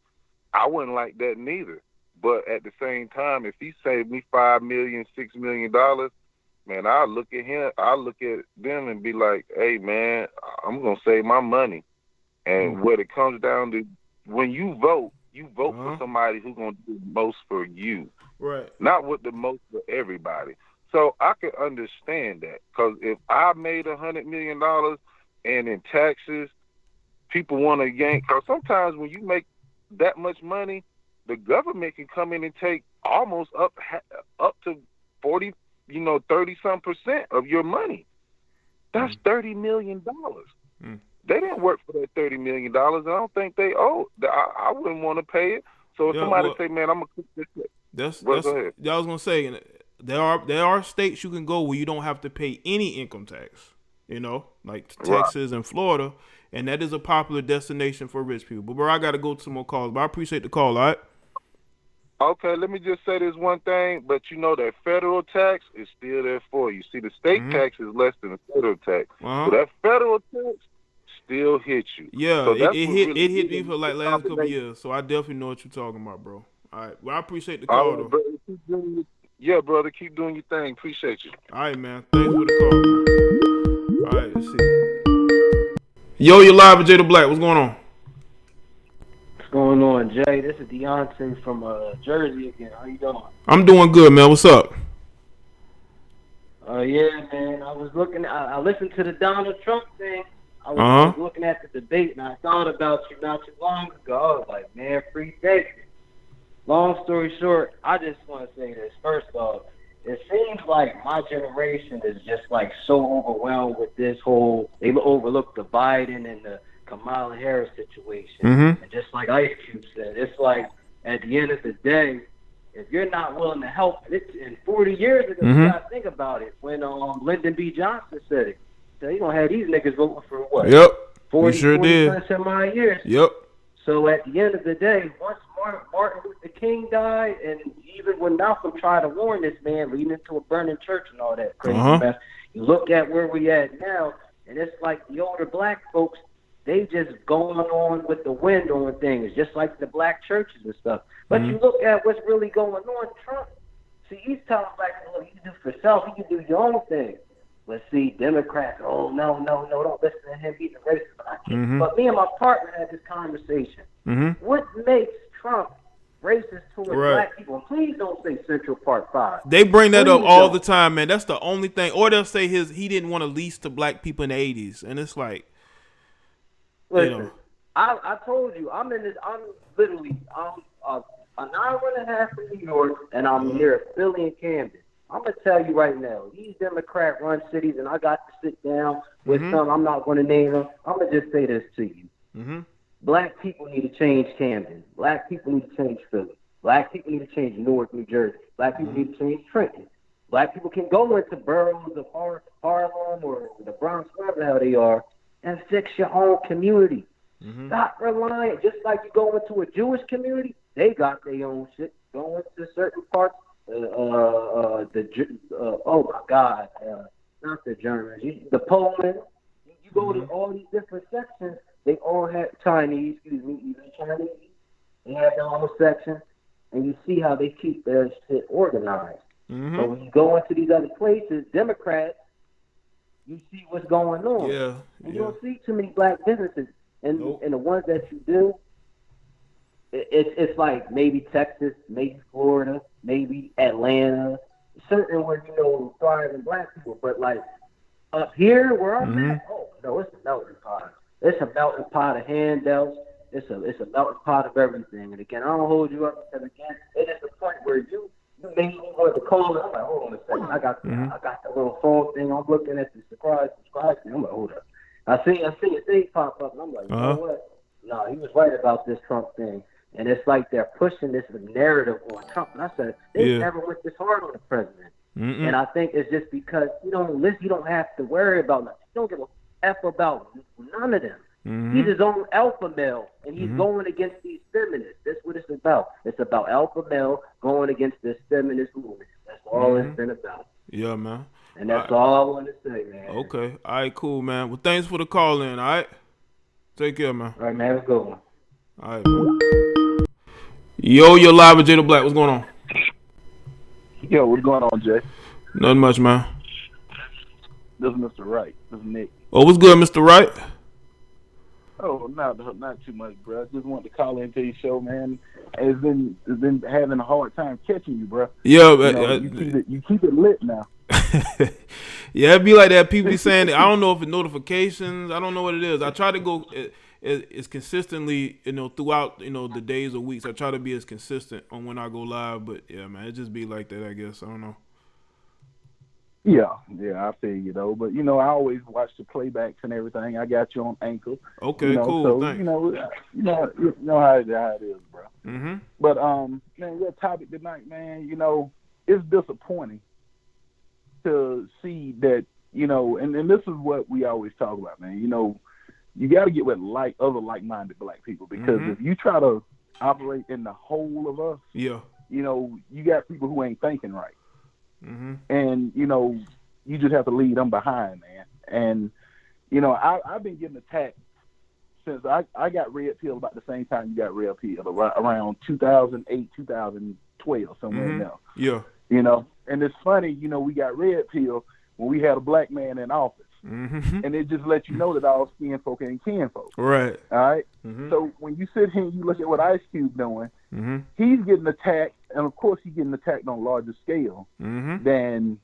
I wouldn't like that neither. But at the same time, if he saved me $5 million, $6 million, man, I'll look at them and be like, hey, man, I'm going to save my money. And when it comes down to, when you vote for somebody who's going to do the most for you. Right. Not with the most for everybody. So I can understand that, because if I made $100 million and in taxes, people want to yank, because sometimes when you make that much money, the government can come in and take almost up to 40, 30-some% of your money. That's $30 million. They didn't work for that $30 million. I don't think they owe. I wouldn't want to pay it. So if somebody say, man, I'm going to cook this. Go ahead. I was going to say, there are states you can go where you don't have to pay any income tax, like Texas and Florida. And that is a popular destination for rich people. But, bro, I got to go to some more calls. But I appreciate the call, all right? Okay, let me just say this one thing. But that federal tax is still there for you. See, the state tax is less than the federal tax. So that federal tax still hit you. Yeah, so it hit me for like last couple of years. So I definitely know what you're talking about, bro. All right. Well, I appreciate the call, though. Brother, keep doing your thing. Appreciate you. All right, man. Thanks for the call, man. All right, let's see. Yo, you're live with Jada Black. What's going on? What's going on, Jay? This is Deontay from Jersey again. How you doing? I'm doing good, man. What's up? Yeah, man. I was looking. I listened to the Donald Trump thing. I was looking at the debate, and I thought about you not too long ago. I was like, man, free Texas. Long story short, I just want to say this. First off, it seems like my generation is just like so overwhelmed with this whole. They overlook the Biden and the Kamala Harris situation, and just like Ice Cube said, it's like at the end of the day, if you're not willing to help, it's in 40 years ago, you gotta think about it. When Lyndon B. Johnson said it, so you gonna have these niggas voting for what? Yep. 40 did. some odd years. Yep. So at the end of the day, once Martin Luther King died, and even when Malcolm tried to warn this man, leading into a burning church and all that crazy mess, you look at where we at now, and it's like the older black folks, they just going on with the wind on things, just like the black churches and stuff. But you look at what's really going on, Trump, see, he's telling black people, you can do for self, you can do your own thing. But see, Democrats, oh, no, don't listen to him, he's a racist. But me and my partner had this conversation. What makes Trump racist towards black people? And please don't say Central Park 5. They bring that up all the time, man. That's the only thing. Or they'll say he didn't want to lease to black people in the 80s. And it's like, listen, you know. I told you, I'm an hour and a half from New York, and I'm near Philly and Camden. I'm going to tell you right now, these Democrat-run cities, and I got to sit down with some, I'm not going to name them, I'm going to just say this to you. Black people need to change Camden. Black people need to change Philly. Black people need to change Newark, New Jersey. Black people need to change Trenton. Black people can go into boroughs of Harlem or the Bronx, wherever the hell they are, and fix your own community. Stop relying, just like you go into a Jewish community, they got their own shit. Go into certain parts, oh my God, not the Germans, the Poland. You go to all these different sections, they all have Chinese, even Chinese. They have their own section, and you see how they keep their shit organized. So when you go into these other places, Democrats, you see what's going on. And you don't see too many black businesses. And the ones that you do, it's like maybe Texas, maybe Florida, maybe Atlanta, certain where thriving black people. But like up here where I'm at, oh no, it's a melting pot. It's a melting pot of handouts. It's a melting pot of everything. And again, I don't hold you up because again, it is the point where you made me want to call it. I'm like, hold on a second. I got the little phone thing. I'm looking at the subscribe thing. I'm like, hold up. I see a thing pop up, and I'm like, you know what? No, he was right about this Trump thing. And it's like they're pushing this narrative on Trump. And I said, they never went this hard on the president. And I think it's just because you don't have to worry about nothing. You don't give a F about none of them. He's his own alpha male, and he's going against these feminists. That's what it's about. It's about alpha male going against this feminist movement. That's all it's been about. Yeah, man. And that's all I want to say, man. Okay. All right, cool, man. Well, thanks for the call in, all right? Take care, man. All right, man. Have a good one. All right, man. Yo, you're live with Jada Black. What's going on? Yo, what's going on, Jay? Nothing much, man. This is Mr. Wright. This is Nick. Oh, what's good, Mr. Wright? Oh, not too much, bro. I just wanted to call into your show, man. It's been having a hard time catching you, bro. Yeah, you keep it lit now. Yeah, it'd be like that. People be saying, I don't know if it's notifications. I don't know what it is. I try to go as consistently, throughout, the days or weeks. I try to be as consistent on when I go live. But yeah, man, it just be like that, I guess. I don't know. Yeah, I feel you though. But I always watch the playbacks and everything. I got you on Anchor. Okay, cool. So thanks. you know how it is, bro. But man, your topic tonight, man. It's disappointing to see that, and this is what we always talk about, man. You got to get with other like-minded black people, because if you try to operate in the whole of us, you got people who ain't thinking right. And, you just have to leave them behind, man. And, I've been getting attacked since I got red pill about the same time you got red pill, around 2008, 2012, somewhere in there. Yeah. And it's funny, we got red pill when we had a black man in office. And it just lets you know that all skin folk ain't kin folk. Right. All right? So when you sit here and you look at what Ice Cube doing, he's getting attacked, and of course he's getting attacked on a larger scale than,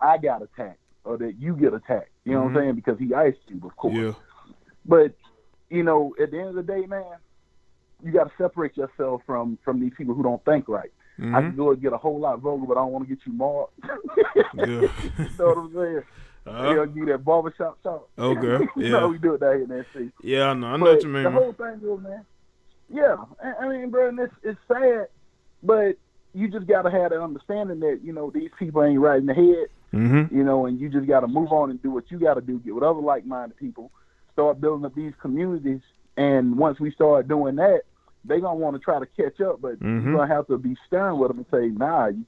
I got attacked or that you get attacked. You know what I'm saying? Because he Ice Cube, of course. Yeah. But, at the end of the day, man, you got to separate yourself from these people who don't think right. I can go and get a whole lot vulgar, but I don't want to get you marked. Yeah. You know what I'm saying? They'll give you that barbershop talk. Okay. You Yeah. know we do it down here in that state. Yeah, I know But what you mean, the man. whole thing is, man. Yeah, I mean, bro, and it's sad, but you just gotta have that understanding that these people ain't right in the head. And you just gotta move on and do what you gotta do. Get with other like-minded people, start building up these communities, and once we start doing that, they gonna want to try to catch up, but you're gonna have to be stern with them and say, nah, you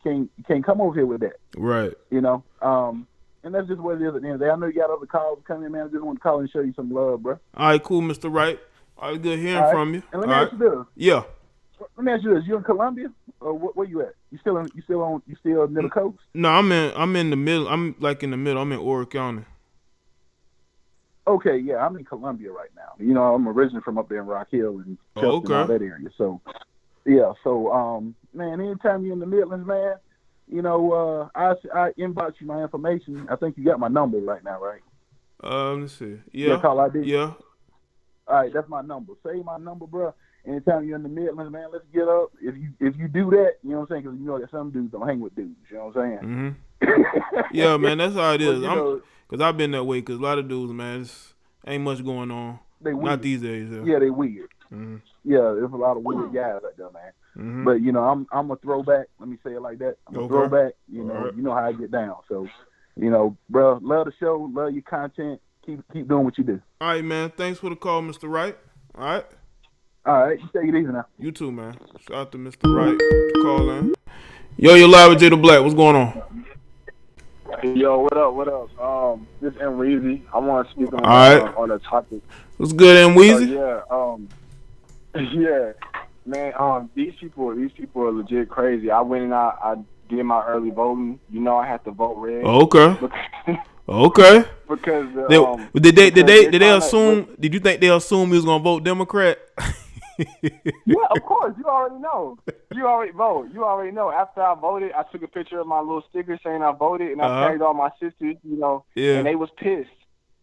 can't come over here with that. Right. And that's just what it is at the end of the day. I know you got other calls coming in, man. I just want to call and show you some love, bro. All right, cool, Mr. Wright. All right, good hearing from you. And let me ask you this. Yeah. Let me ask you this: you in Colombia, or where you at? You still near the coast? No, I'm in the middle. I'm like in the middle. I'm in Orange County. Okay, yeah, I'm in Colombia right now. I'm originally from up there in Rock Hill and Chelsea and all that area. So, yeah. So, man, anytime you're in the Midlands, man, I inbox you my information. I think you got my number right now, right? Let me see. Yeah. Call ID. Yeah. All right, that's my number. Save my number, bro. Anytime you're in the Midlands, man, let's get up. If you do that, you know what I'm saying? Because you know that some dudes don't hang with dudes. You know what I'm saying? Yeah, man, that's how it is. Because I've been that way. Because a lot of dudes, man, ain't much going on. They weird. Not these days. Yeah, they weird. Yeah, there's a lot of weird guys out there, man. But I'm a throwback. Let me say it like that. I'm a throwback. You know how I get down. So, bro, love the show, love your content. Keep doing what you do. All right, man. Thanks for the call, Mr. Wright. All right. All right, you take it easy now. You too, man. Shout out to Mr. Wright for calling. Yo, you're live with Jay the Black. What's going on? Yo, what up? This is M. Weezy. I want to speak on the topic. What's good, M. Weezy? Yeah, man. These people are legit crazy. I went and I did my early voting. I had to vote red. Okay. Okay. Because did they assume? Did you think they assumed he was gonna vote Democrat? Yeah, of course. You already know. You already vote. You already know. After I voted, I took a picture of my little sticker saying I voted, and I tagged all my sisters. And they was pissed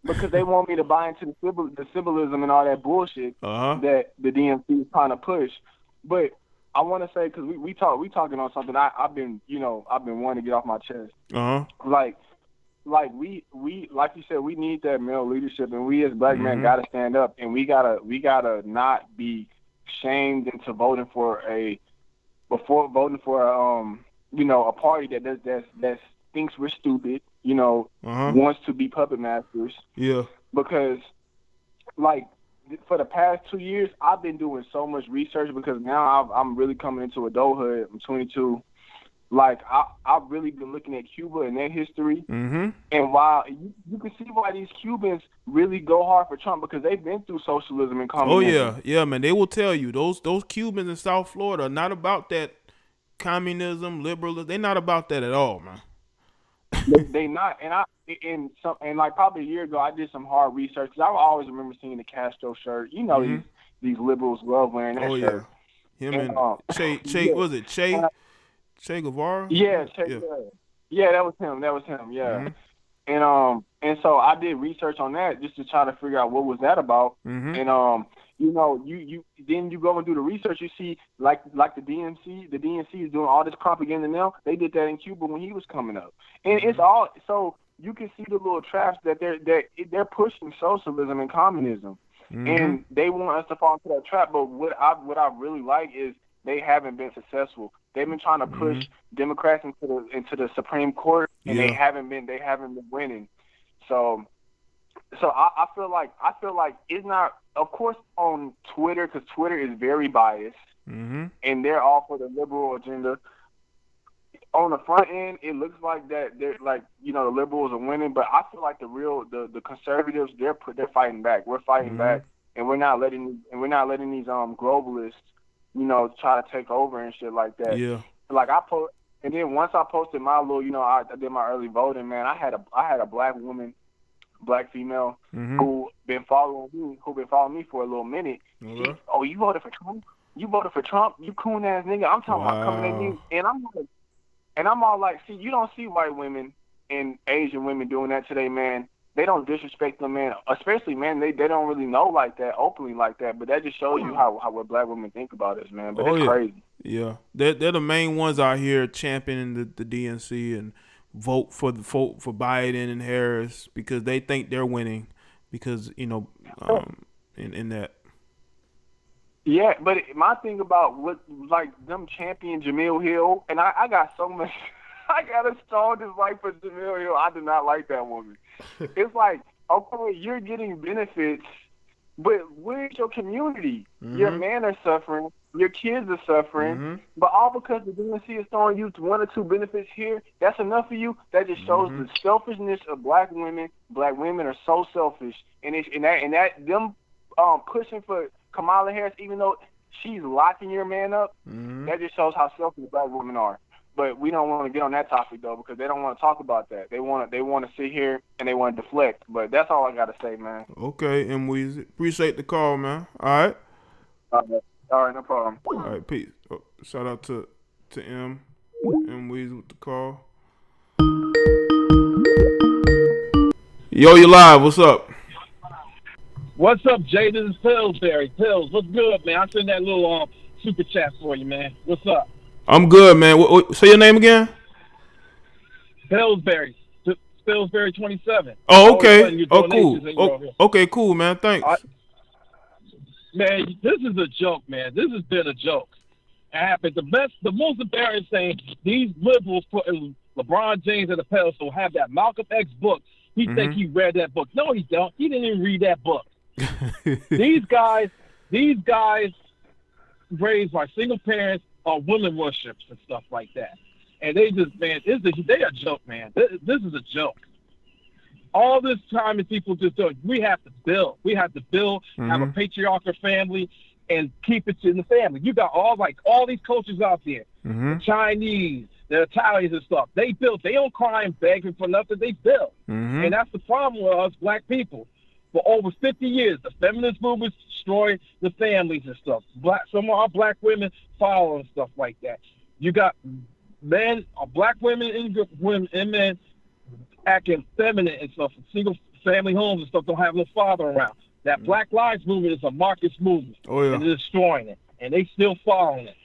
because they want me to buy into the symbolism and all that bullshit that the DNC is trying to push. But I want to say, because we talking on something I've been wanting to get off my chest. Like we like you said, we need that male leadership, and we as black men gotta stand up, and we gotta not be shamed into voting for a party that thinks we're stupid, wants to be puppet masters. Yeah. Because like for the past 2 years, I've been doing so much research because now I'm really coming into adulthood. I'm 22. Like, I've really been looking at Cuba and their history. And while you can see why these Cubans really go hard for Trump, because they've been through socialism and communism. Oh, yeah, man. They will tell you, those Cubans in South Florida are not about that communism, liberalism. They're not about that at all, man. They not. And like probably a year ago, I did some hard research, because I always remember seeing the Castro shirt. These liberals love wearing that shirt. Him and Che, was it Che? Che Guevara? Yeah, yeah, that was him. Yeah, and so I did research on that just to try to figure out what was that about. And you then you go and do the research. You see, like the DNC is doing all this propaganda now. They did that in Cuba when he was coming up, and it's all so you can see the little traps that they're pushing socialism and communism, and they want us to fall into that trap. But what I really like is they haven't been successful. They've been trying to push Democrats into the Supreme Court, and they haven't been winning. So I feel like it's not, of course, on Twitter, because Twitter is very biased, and they're all for the liberal agenda. On the front end, it looks like that they're like, the liberals are winning, but I feel like the conservatives, they're fighting back. We're fighting back, and we're not letting these globalists try to take over and shit like that. Yeah. Like and then once I posted my little, I did my early voting, man. I had a black woman, black female, who been following me for a little minute. She, oh, you voted for Trump? You voted for Trump? You coon ass nigga. I'm talking about coming at me, and I'm all like, see, you don't see white women and Asian women doing that today, man. they don't disrespect them, man. Especially, man, they don't really know like that, openly like that. But that just shows you how what black women think about us, man. But it's crazy. Yeah, they're the main ones out here championing the DNC and vote for Biden and Harris because they think they're winning because in that. Yeah, but my thing about what like them champion Jamil Hill, and I got so much. I got a strong dislike for Jamil Hill. I do not like that woman. It's like, okay, you're getting benefits, but where's your community? Mm-hmm. Your men are suffering. Your kids are suffering. Mm-hmm. But all because the DNC is throwing you 1 or 2 benefits here, that's enough for you? That just shows the selfishness of black women. Black women are so selfish. And them pushing for Kamala Harris, even though she's locking your man up, that just shows how selfish black women are. But we don't want to get on that topic though, because they don't want to talk about that. They want to sit here and they want to deflect. But that's all I gotta say, man. Okay, and we appreciate the call, man. All right. All right, no problem. All right, peace. Oh, shout out to M Weezy with the call. Yo, you live? What's up? What's up, Jay? This is Pillsbury. Pills, what's good, man? I sent that little super chat for you, man. What's up? I'm good, man. Say your name again. Pillsbury. Pillsbury 27. Oh, okay. Oh, cool. Okay, cool, man. Thanks. Man, this is a joke, man. This has been a joke. It happened. The most embarrassing thing, these liberals putting LeBron James at the pedestal, have that Malcolm X book. He think he read that book. No, he don't. He didn't even read that book. These guys raised by single parents are women worships and stuff like that. And they just, man, they a joke, man. This is a joke. All this time and people just do, we have to build. We have to build, have a patriarchal family, and keep it in the family. You got all these cultures out there, the Chinese, the Italians and stuff. They built. They don't cry and beg for nothing. They built. And that's the problem with us black people. For over 50 years, the feminist movement destroyed the families and stuff. Some of our black women follow and stuff like that. You got men, black women and men acting feminine and stuff. Single family homes and stuff don't have no father around. That Black Lives Movement is a Marxist movement. Oh, yeah. And they're destroying it. And they still following it.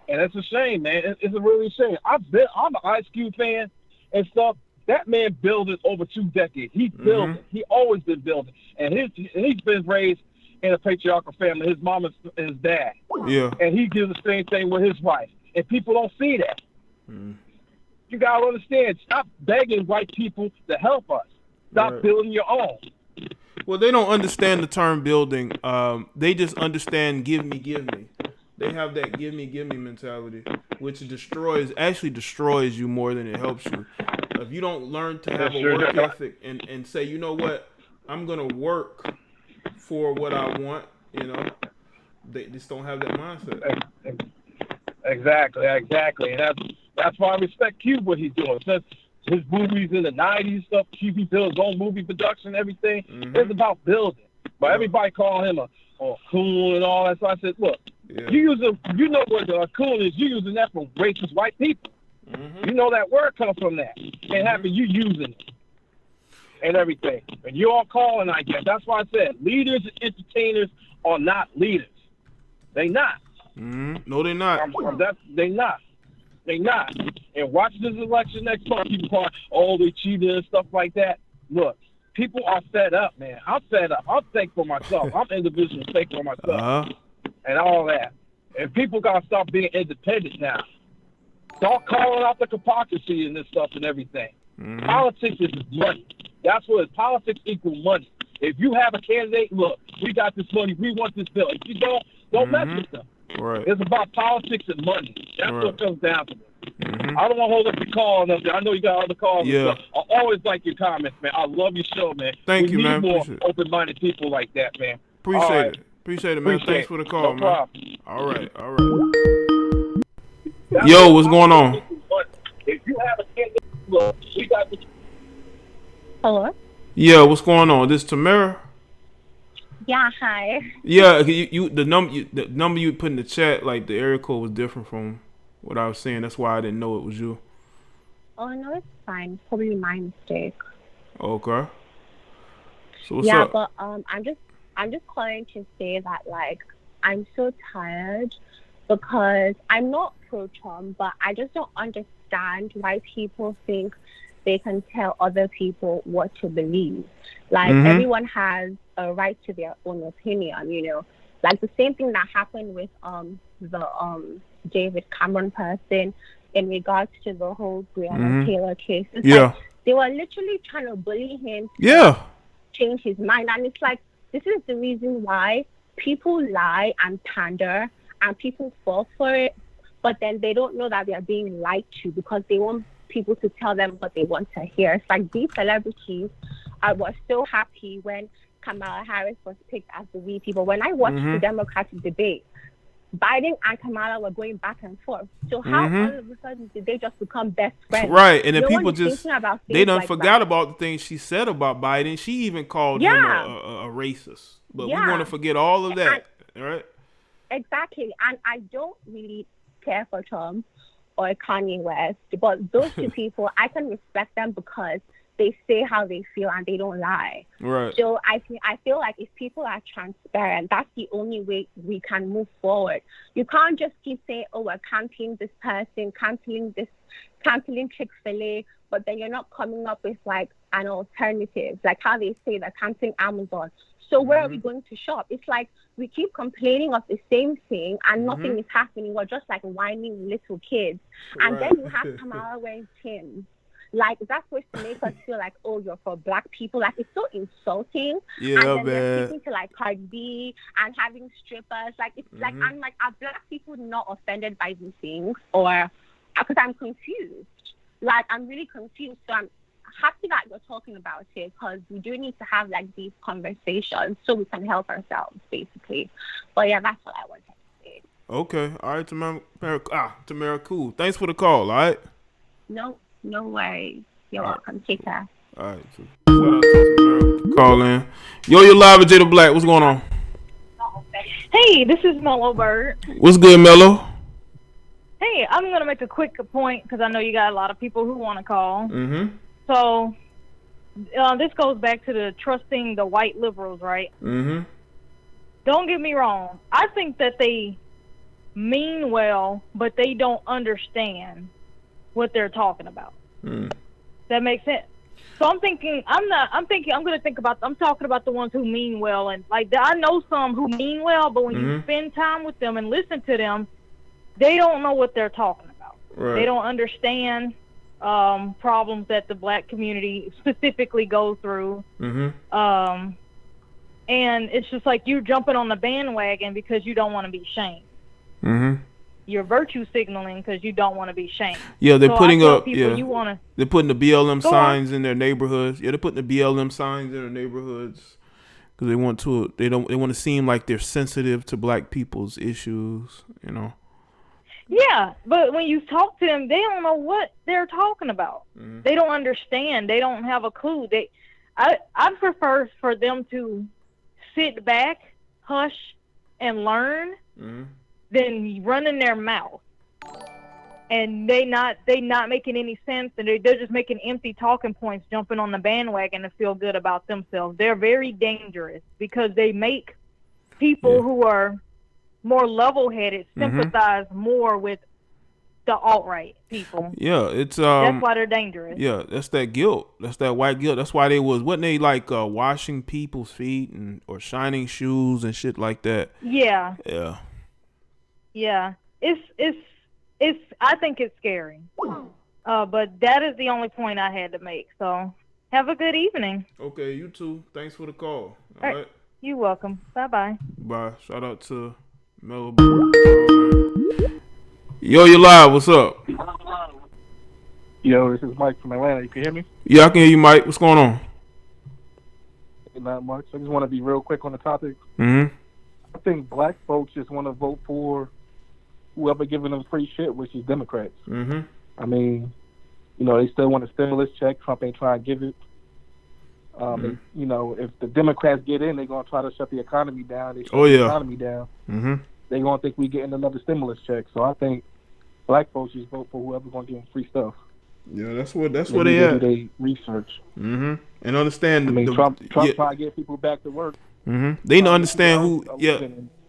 And it's a shame, man. It's a really shame. I'm an Ice Cube fan and stuff. That man built it over 2 decades. He built it. He always been building. And he's been raised in a patriarchal family. His mom and his dad. Yeah. And he did the same thing with his wife. And people don't see that. You got to understand. Stop begging white people to help us. Stop building your own. Well, they don't understand the term building. They just understand give me. They have that give me mentality, which actually destroys you more than it helps you. If you don't learn to have a work ethic and say, you know what, I'm going to work for what I want, they just don't have that mindset. Exactly. And that's why I respect Cube, what he's doing. Since his movies in the 90s stuff, Cube built his own movie production, everything. It's about building. But everybody call him a coon and all that. So I said, look, you know what a coon is. You're using that from racist white people. You know that word comes from that. It happened, you using it and everything. And you all calling like that. That's why I said leaders and entertainers are not leaders. They not. No, they're not. They not. And watch this election next month. People call, they cheated and stuff like that. Look, people are fed up, man. I'm fed up. I'm thankful for myself. I'm individual thankful for myself and all that. And people got to start being independent now. Start calling out the hypocrisy and this stuff and everything. Politics is money. That's what politics equals money. If you have a candidate, look, we got this money. We want this bill. If you don't mess with them. Right. It's about politics and money. That's what it comes down to. I don't want to hold up your call. I know you got other calls. Yeah. I always like your comments, man. I love your show, man. Thank you, man. We need more open-minded people like that, man. Appreciate it, man. Thanks for the call, man. Problem. All right. Yo, what's going on? If you have a candidate, look, we got this. Hello? Yeah, what's going on? This Tamara? Yeah, hi. Yeah, the number you put in the chat, like the area code was different from what I was saying. That's why I didn't know it was you. Oh, no, it's fine. Probably my mistake. Okay. So what's up? But I'm just calling to say that like I'm so tired because I'm not pro-Trump, but I just don't understand why people think they can tell other people what to believe. Like everyone has a right to their own opinion, you know. Like the same thing that happened with the David Cameron person in regards to the whole Breonna Taylor case. It's like they were literally trying to bully him to change his mind. And it's like, this is the reason why people lie and pander and people fall for it, but then they don't know that they are being lied to because they want people to tell them what they want to hear. It's like these celebrities, I was so happy when Kamala Harris was picked as the VP. But when I watched the Democratic debate, Biden and Kamala were going back and forth. So how all of a sudden did they just become best friends? Right, and then no people just they done like forgot that. about the things she said about Biden. She even called him a racist. But we want to forget all of that, right? Exactly, and I don't really care for Trump or Kanye West, but those two people, I can respect them because they say how they feel and they don't lie. Right. So I feel like if people are transparent, that's the only way we can move forward. You can't just keep saying, oh, we're canceling this person, canceling Chick-fil-A, but then you're not coming up with like an alternative, like how they say they're canceling Amazon. So where are we going to shop? It's like we keep complaining of the same thing and nothing is happening. We're just like whining little kids. And then you have Kamala wearing Timbs. Like, that's supposed to make us feel like, oh, you're for black people. Like, it's so insulting. Yeah, and then they're man. speaking to, like, Cardi B and having strippers. Like, it's like, I'm like, are black people not offended by these things? Or, because I'm confused. Like, I'm really confused. So I'm happy that you're talking about it because we do need to have, like, these conversations so we can help ourselves, basically. But, yeah, that's what I wanted to say. Okay. All right, Tamara, cool. Thanks for the call, all right? No worries. You're welcome. Take care. All right. So shout out to Tamara. Call in. Yo, you're live with Jada Black. What's going on? Hey, this is Mellow Bird. What's good, Mello? Hey, I'm going to make a quick point because I know you got a lot of people who want to call. So this goes back to the trusting the white liberals, right? Don't get me wrong. I think that they mean well, but they don't understand what they're talking about. That makes sense. So I'm talking about the ones who mean well, and like I know some who mean well, but when you spend time with them and listen to them, they don't know what they're talking about. They don't understand problems that the black community specifically goes through. And it's just like you're jumping on the bandwagon because you don't want to be shamed. You're virtue signaling because you don't want to be shamed. Yeah, they're putting up. People, they're putting the BLM signs in their neighborhoods. Yeah, they're putting the BLM signs in their neighborhoods because they want to. They want to seem like they're sensitive to black people's issues. You know. Yeah, but when you talk to them, they don't know what they're talking about. They don't understand. They don't have a clue. I prefer for them to sit back, hush, and learn. Than running their mouth, and they not making any sense, and they're just making empty talking points, jumping on the bandwagon to feel good about themselves. They're very dangerous because they make people who are more level-headed sympathize more with the alt-right people. Yeah, it's that's why they're dangerous. Yeah, that's that guilt. That's that white guilt. That's why wasn't they like washing people's feet or shining shoes and shit like that. Yeah. It's I think it's scary. But that is the only point I had to make. So have a good evening. Okay, you too. Thanks for the call. All right. You're welcome. Bye. Bye. Shout out to Mellow. Yo, you live. What's up? Yo, this is Mike from Atlanta. You can hear me? Yeah, I can hear you, Mike. What's going on? Not much. I just want to be real quick on the topic. I think black folks just want to vote for whoever giving them free shit, which is Democrats. I mean, they still want a stimulus check. Trump ain't trying to give it. If the Democrats get in, they're going to try to shut the economy down. They shut the economy down. They're going to think we getting another stimulus check. So I think black folks just vote for whoever's going to give them free stuff. Yeah, that's where they at. Do their research. Mm-hmm. And understand. I mean, Trump trying to get people back to work. Mm-hmm. They need to understand who.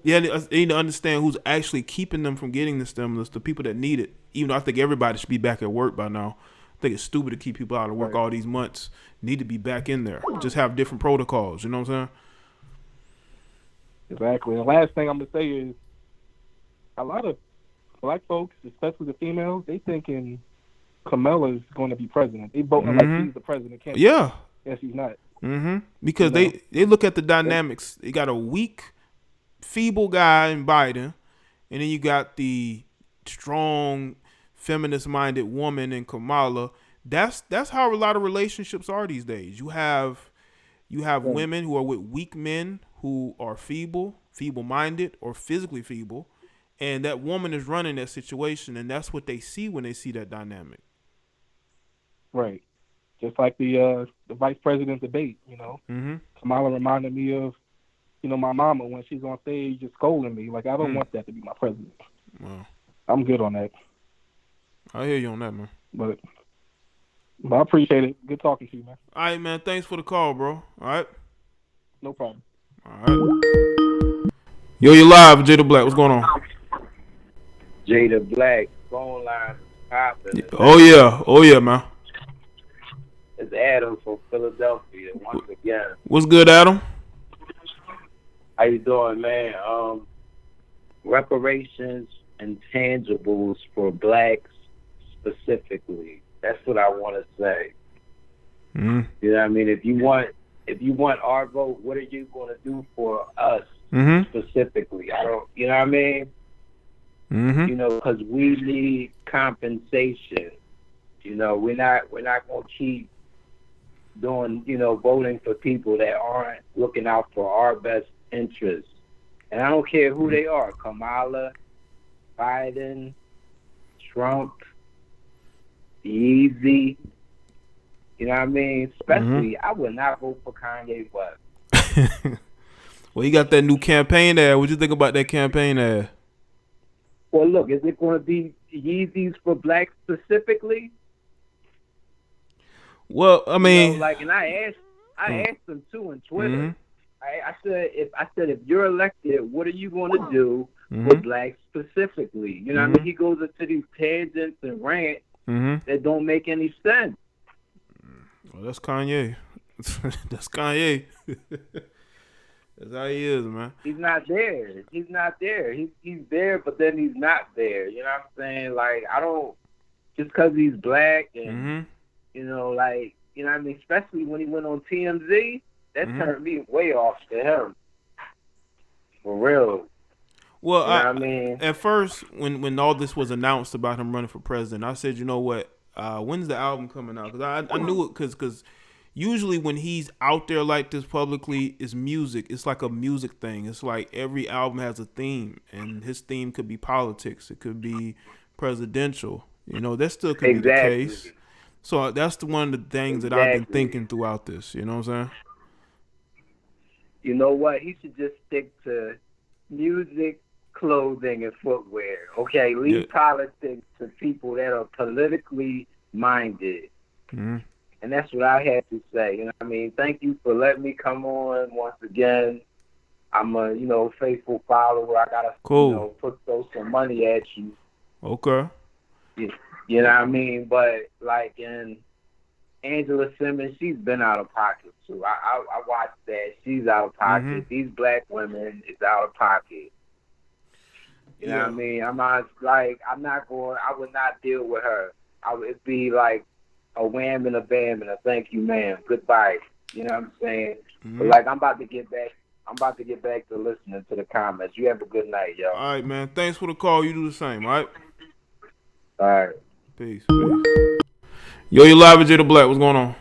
They need to understand who's actually keeping them from getting the stimulus. The people that need it. Even though I think everybody should be back at work by now. I think it's stupid to keep people out of work all these months. Need to be back in there. Just have different protocols. You know what I'm saying? Exactly. The last thing I'm gonna say is, a lot of black folks, especially the females, they thinking Kamala's going to be president. They voting like she's the president. Yeah. Yes, she's not. Mm-hmm. Because they look at the dynamics. They got a weak, feeble guy in Biden, and then you got the strong, feminist-minded woman in Kamala. That's how a lot of relationships are these days. You have women who are with weak men who are feeble-minded, or physically feeble, and that woman is running that situation, and that's what they see when they see that dynamic. Right. Just like the vice president debate, Kamala reminded me of, my mama when she's on stage just scolding me. Like, I don't want that to be my president. Wow. I'm good on that. I hear you on that, man. But I appreciate it. Good talking to you, man. All right, man. Thanks for the call, bro. All right. No problem. All right. Yo, you live, Jada Black. What's going on? Jada Black, phone line popping. Oh yeah, man. It's Adam from Philadelphia once again. What's good, Adam? How you doing, man? Reparations and tangibles for blacks specifically. That's what I want to say. Mm-hmm. You know what I mean? If you want our vote, what are you going to do for us specifically? I don't. You know what I mean? Mm-hmm. Because we need compensation. We're not going to keep doing, voting for people that aren't looking out for our best interests. And I don't care who they are, Kamala, Biden, Trump, Yeezy. You know what I mean? Especially, I would not vote for Kanye West. Well, you got that new campaign ad. What you think about that campaign ad? Well, look, is it going to be Yeezys for blacks specifically? Well, I mean, and I asked them too on Twitter. I said if you're elected, what are you going to do for blacks specifically? You know what I mean? He goes into these tangents and rants that don't make any sense. Well, that's Kanye. That's Kanye. That's how he is, man. He's not there. He's there, but then he's not there. You know what I'm saying? Like, I don't, just because he's black and, you know what I mean? Especially when he went on TMZ, that turned me way off to him. For real. Well, you know what I mean? At first, when all this was announced about him running for president, I said, you know what? When's the album coming out? Because I knew it because usually when he's out there like this publicly, it's music. It's like a music thing. It's like every album has a theme, and his theme could be politics. It could be presidential. You know, that still could be the case. So that's one of the things that I've been thinking throughout this. You know what I'm saying? You know what? He should just stick to music, clothing, and footwear. Okay, leave politics to people that are politically minded. And that's what I had to say. You know what I mean? Thank you for letting me come on once again. I'm a, faithful follower. I gotta, throw some money at you. Okay. You know what I mean? But like in Angela Simmons, she's been out of pocket too. I watched that. She's out of pocket. These black women is out of pocket. You know what I mean? I would not deal with her. It'd be like a wham and a bam and a thank you, ma'am. Goodbye. You know what I'm saying? But I'm about to get back to listening to the comments. You have a good night, y'all. All right, man. Thanks for the call. You do the same, all right? All right. Peace. Yo, you live with Jada Black. What's going on?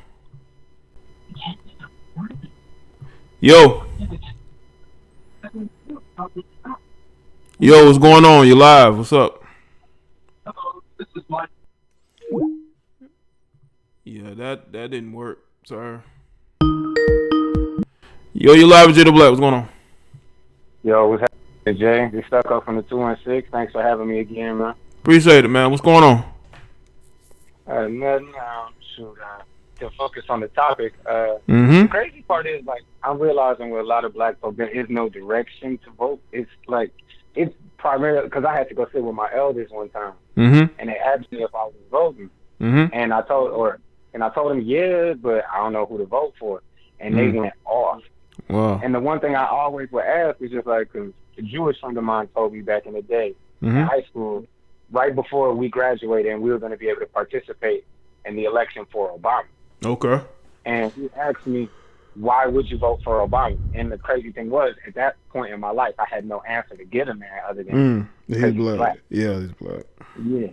Yo, what's going on? You live. What's up? This is my. Yeah, that didn't work, sir. Yo, you live with Jada Black. What's going on? Yo, what's happening, Jay? Just stuck up from the 216. Thanks for having me again, man. Appreciate it, man. What's going on? Nothing. To focus on the topic. The crazy part is, like, I'm realizing with a lot of black folk, there is no direction to vote. It's like, it's primarily because I had to go sit with my elders one time, and they asked me if I was voting, and I told them yeah, but I don't know who to vote for, and they went off. Wow. And the one thing I always would ask is just like, because a Jewish friend of mine told me back in the day in high school, right before we graduated, and we were going to be able to participate in the election for Obama. Okay. And he asked me, why would you vote for Obama? And the crazy thing was, at that point in my life, I had no answer to give him there other than he's black. Yeah, he's black. Yeah.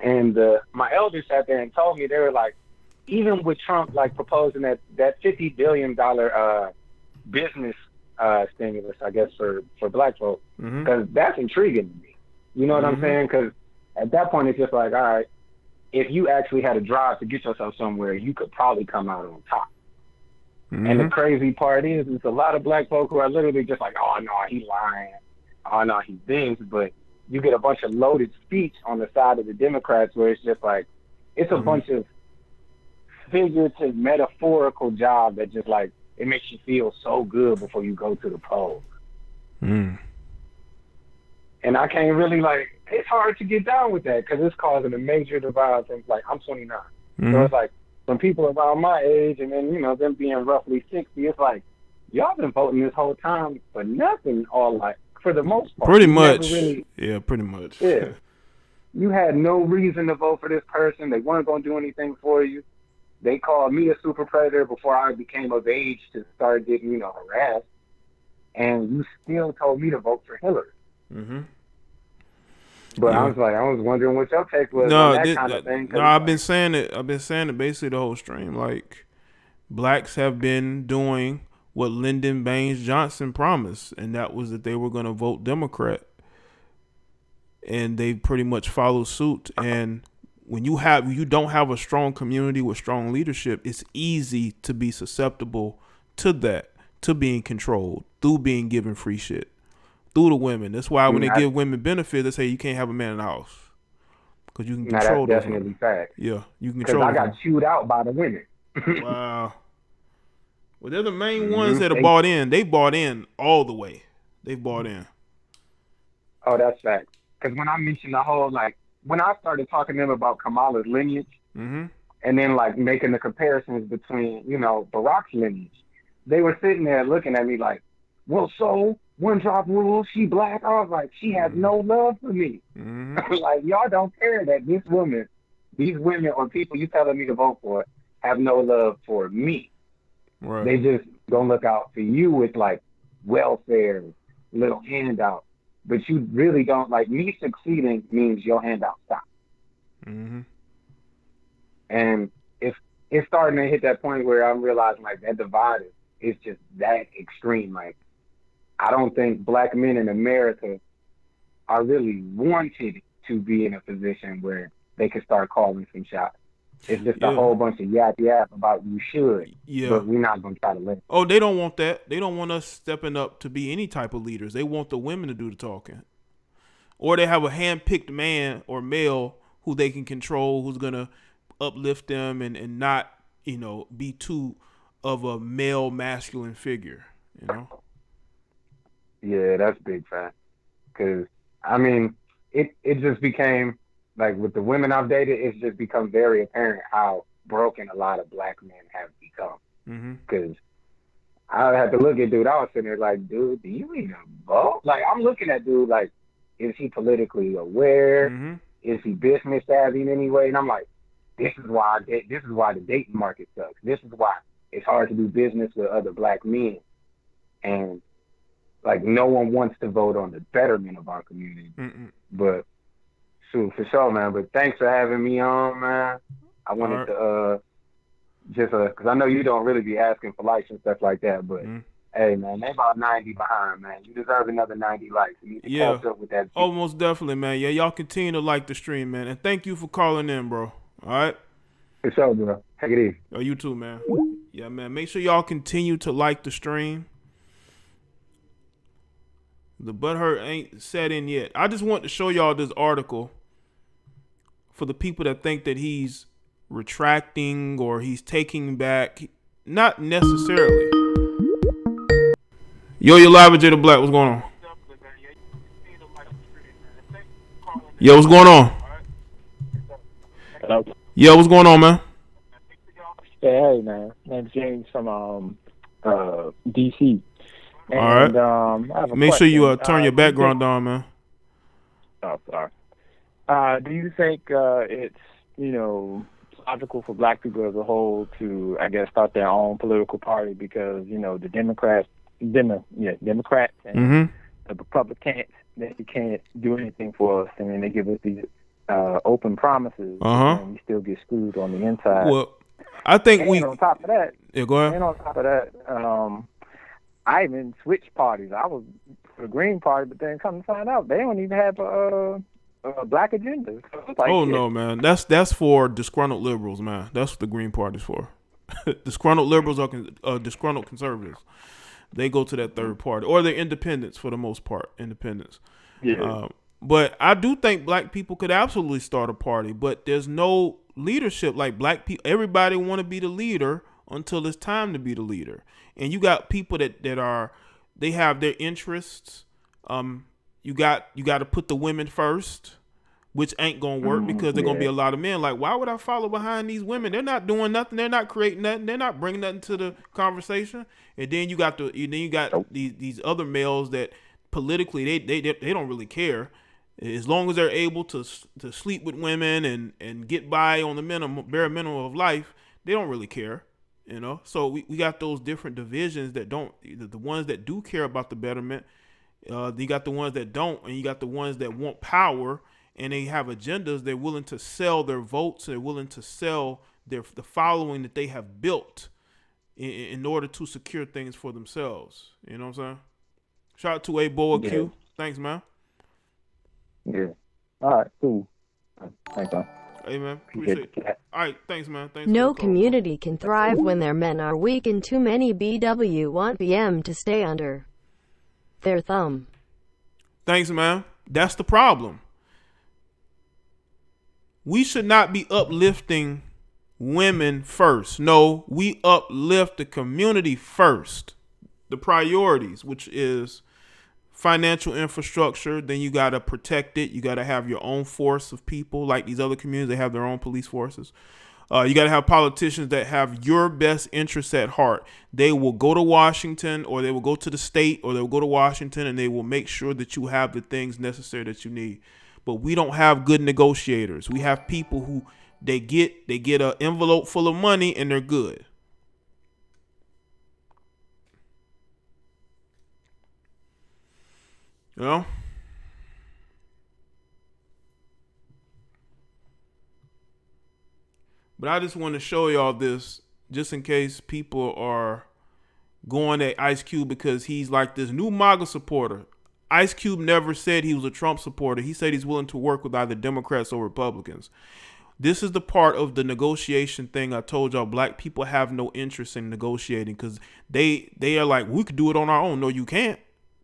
And my elders sat there and told me, they were like, even with Trump like proposing that $50 billion business stimulus, I guess, for black folks, because that's intriguing to me. You know what I'm saying? Because at that point, it's just like, all right, if you actually had a drive to get yourself somewhere, you could probably come out on top. And the crazy part is, it's a lot of black folk who are literally just like, oh, no, he's lying. Oh, no, he's this. But you get a bunch of loaded speech on the side of the Democrats where it's just like, it's a bunch of figurative, metaphorical job that just like, it makes you feel so good before you go to the polls. And I can't really, like, it's hard to get down with that because it's causing a major divide from, like, I'm 29. So it's like, when people around my age and then, you know, them being roughly 60, it's like, y'all been voting this whole time for nothing, or like, for the most part. Pretty much. Pretty much. Yeah. You had no reason to vote for this person. They weren't going to do anything for you. They called me a super predator before I became of age to start getting, you know, harassed. And you still told me to vote for Hillary. But I was wondering what your take was on that kind of thing. No, I've been saying it basically the whole stream. Like, blacks have been doing what Lyndon Baines Johnson promised, and that was that they were going to vote Democrat. And they pretty much followed suit. And when you don't have a strong community with strong leadership, it's easy to be susceptible to that, to being controlled, through being given free shit. Through the women. That's why when they give women benefits, they say you can't have a man in the house because you can control. That's definitely fact. Yeah, you can control. Because I got chewed out by the women. Wow. Well, they're the main ones that are bought in. They bought in all the way. They bought in. Oh, that's fact. Because when I mentioned the whole, like, when I started talking to them about Kamala's lineage, and then like making the comparisons between, you know, Barack's lineage, they were sitting there looking at me like, well, so one drop rule, she black. I was like, she has no love for me. Like, y'all don't care that these women or people you telling me to vote for have no love for me. Right. They just gonna look out for you with like welfare, little handout. But you really don't, like, me succeeding means your handout stops. And it's starting to hit that point where I'm realizing like that divide is just that extreme. Like, I don't think black men in America are really wanted to be in a position where they can start calling some shots. It's just a whole bunch of yap about you should, but we're not going to try to let it. Oh, they don't want that. They don't want us stepping up to be any type of leaders. They want the women to do the talking. Or they have a hand-picked man or male who they can control, who's going to uplift them and not, you know, be too of a male masculine figure, you know? Yeah, that's big fact. Because, I mean, it just became, like, with the women I've dated, it's just become very apparent how broken a lot of black men have become. Because I had to look at dude, I was sitting there like, dude, do you even vote? Like, I'm looking at dude like, is he politically aware? Is he business savvy in any way? And I'm like, this is why the dating market sucks. This is why it's hard to do business with other black men. And like, no one wants to vote on the betterment of our community. But shoot, for sure, man. But thanks for having me on, man. I wanted to just because I know you don't really be asking for likes and stuff like that, but hey, man, they about 90 behind, man. You deserve another 90 likes. You need to catch up with that. Oh, most definitely, man. Yeah, y'all continue to like the stream, man. And thank you for calling in, bro. All right? For sure, bro. Take it easy. Oh, you too, man. Yeah, man. Make sure y'all continue to like the stream. The butthurt ain't set in yet. I just want to show y'all this article for the people that think that he's retracting or he's taking back, not necessarily. Yo, you're live with Jada Black. What's going on? Yo, what's going on? Hello. Yo, what's going on, man? Hey, man. Name's James from DC. And, all right. I have a Make question. sure you turn your background down, man. Oh, sorry. Do you think it's, logical for black people as a whole to, I guess, start their own political party because, the Democrats and the Republicans, they can't do anything for us. I mean, they give us these open promises, and we still get screwed on the inside. Well, I think on top of that, go ahead. And on top of that, I even switched parties. I was for the Green Party, but then come to find out they don't even have a black agenda. So like, no, man, that's for disgruntled liberals, man. That's what the Green Party's for. Disgruntled liberals are disgruntled conservatives. They go to that third party, or they're independents for the most part. Independents. Yeah. But I do think black people could absolutely start a party, but there's no leadership like black people. Everybody want to be the leader until it's time to be the leader. And you got people that they have their interests. You got to put the women first, which ain't going to work because there's going to be a lot of men like, why would I follow behind these women? They're not doing nothing. They're not creating nothing. They're not bringing nothing to the conversation. And then you got these other males that politically they don't really care. As long as they're able to sleep with women and get by on the bare minimum of life, they don't really care, So we got those different divisions that don't. The ones that do care about the betterment, you got the ones that don't, and you got the ones that want power and they have agendas. They're willing to sell their votes. They're willing to sell the following that they have built in order to secure things for themselves. You know what I'm saying? Shout out to Boa Q. Thanks, man. Yeah. All right, cool. Thanks, man. Hey, man. Appreciate it. All right, thanks, man. Thanks. No community can thrive when their men are weak and too many BW want BM to stay under their thumb. Thanks, man. That's the problem. We should not be uplifting women first. No, we uplift the community first. The priorities, which is financial infrastructure, then you got to protect it. You got to have your own force of people like these other communities. They have their own police forces. You got to have politicians that have your best interests at heart. They will go to Washington, or they will go to the state, or they will go to Washington, and they will make sure that you have the things necessary that you need. But we don't have good negotiators. We have people who they get an envelope full of money and they're good. You know? But I just want to show y'all this just in case people are going at Ice Cube because he's like this new MAGA supporter. Ice Cube never said he was a Trump supporter. He said he's willing to work with either Democrats or Republicans. This is the part of the negotiation thing I told y'all. Black people have no interest in negotiating because they are like, we could do it on our own. No, you can't,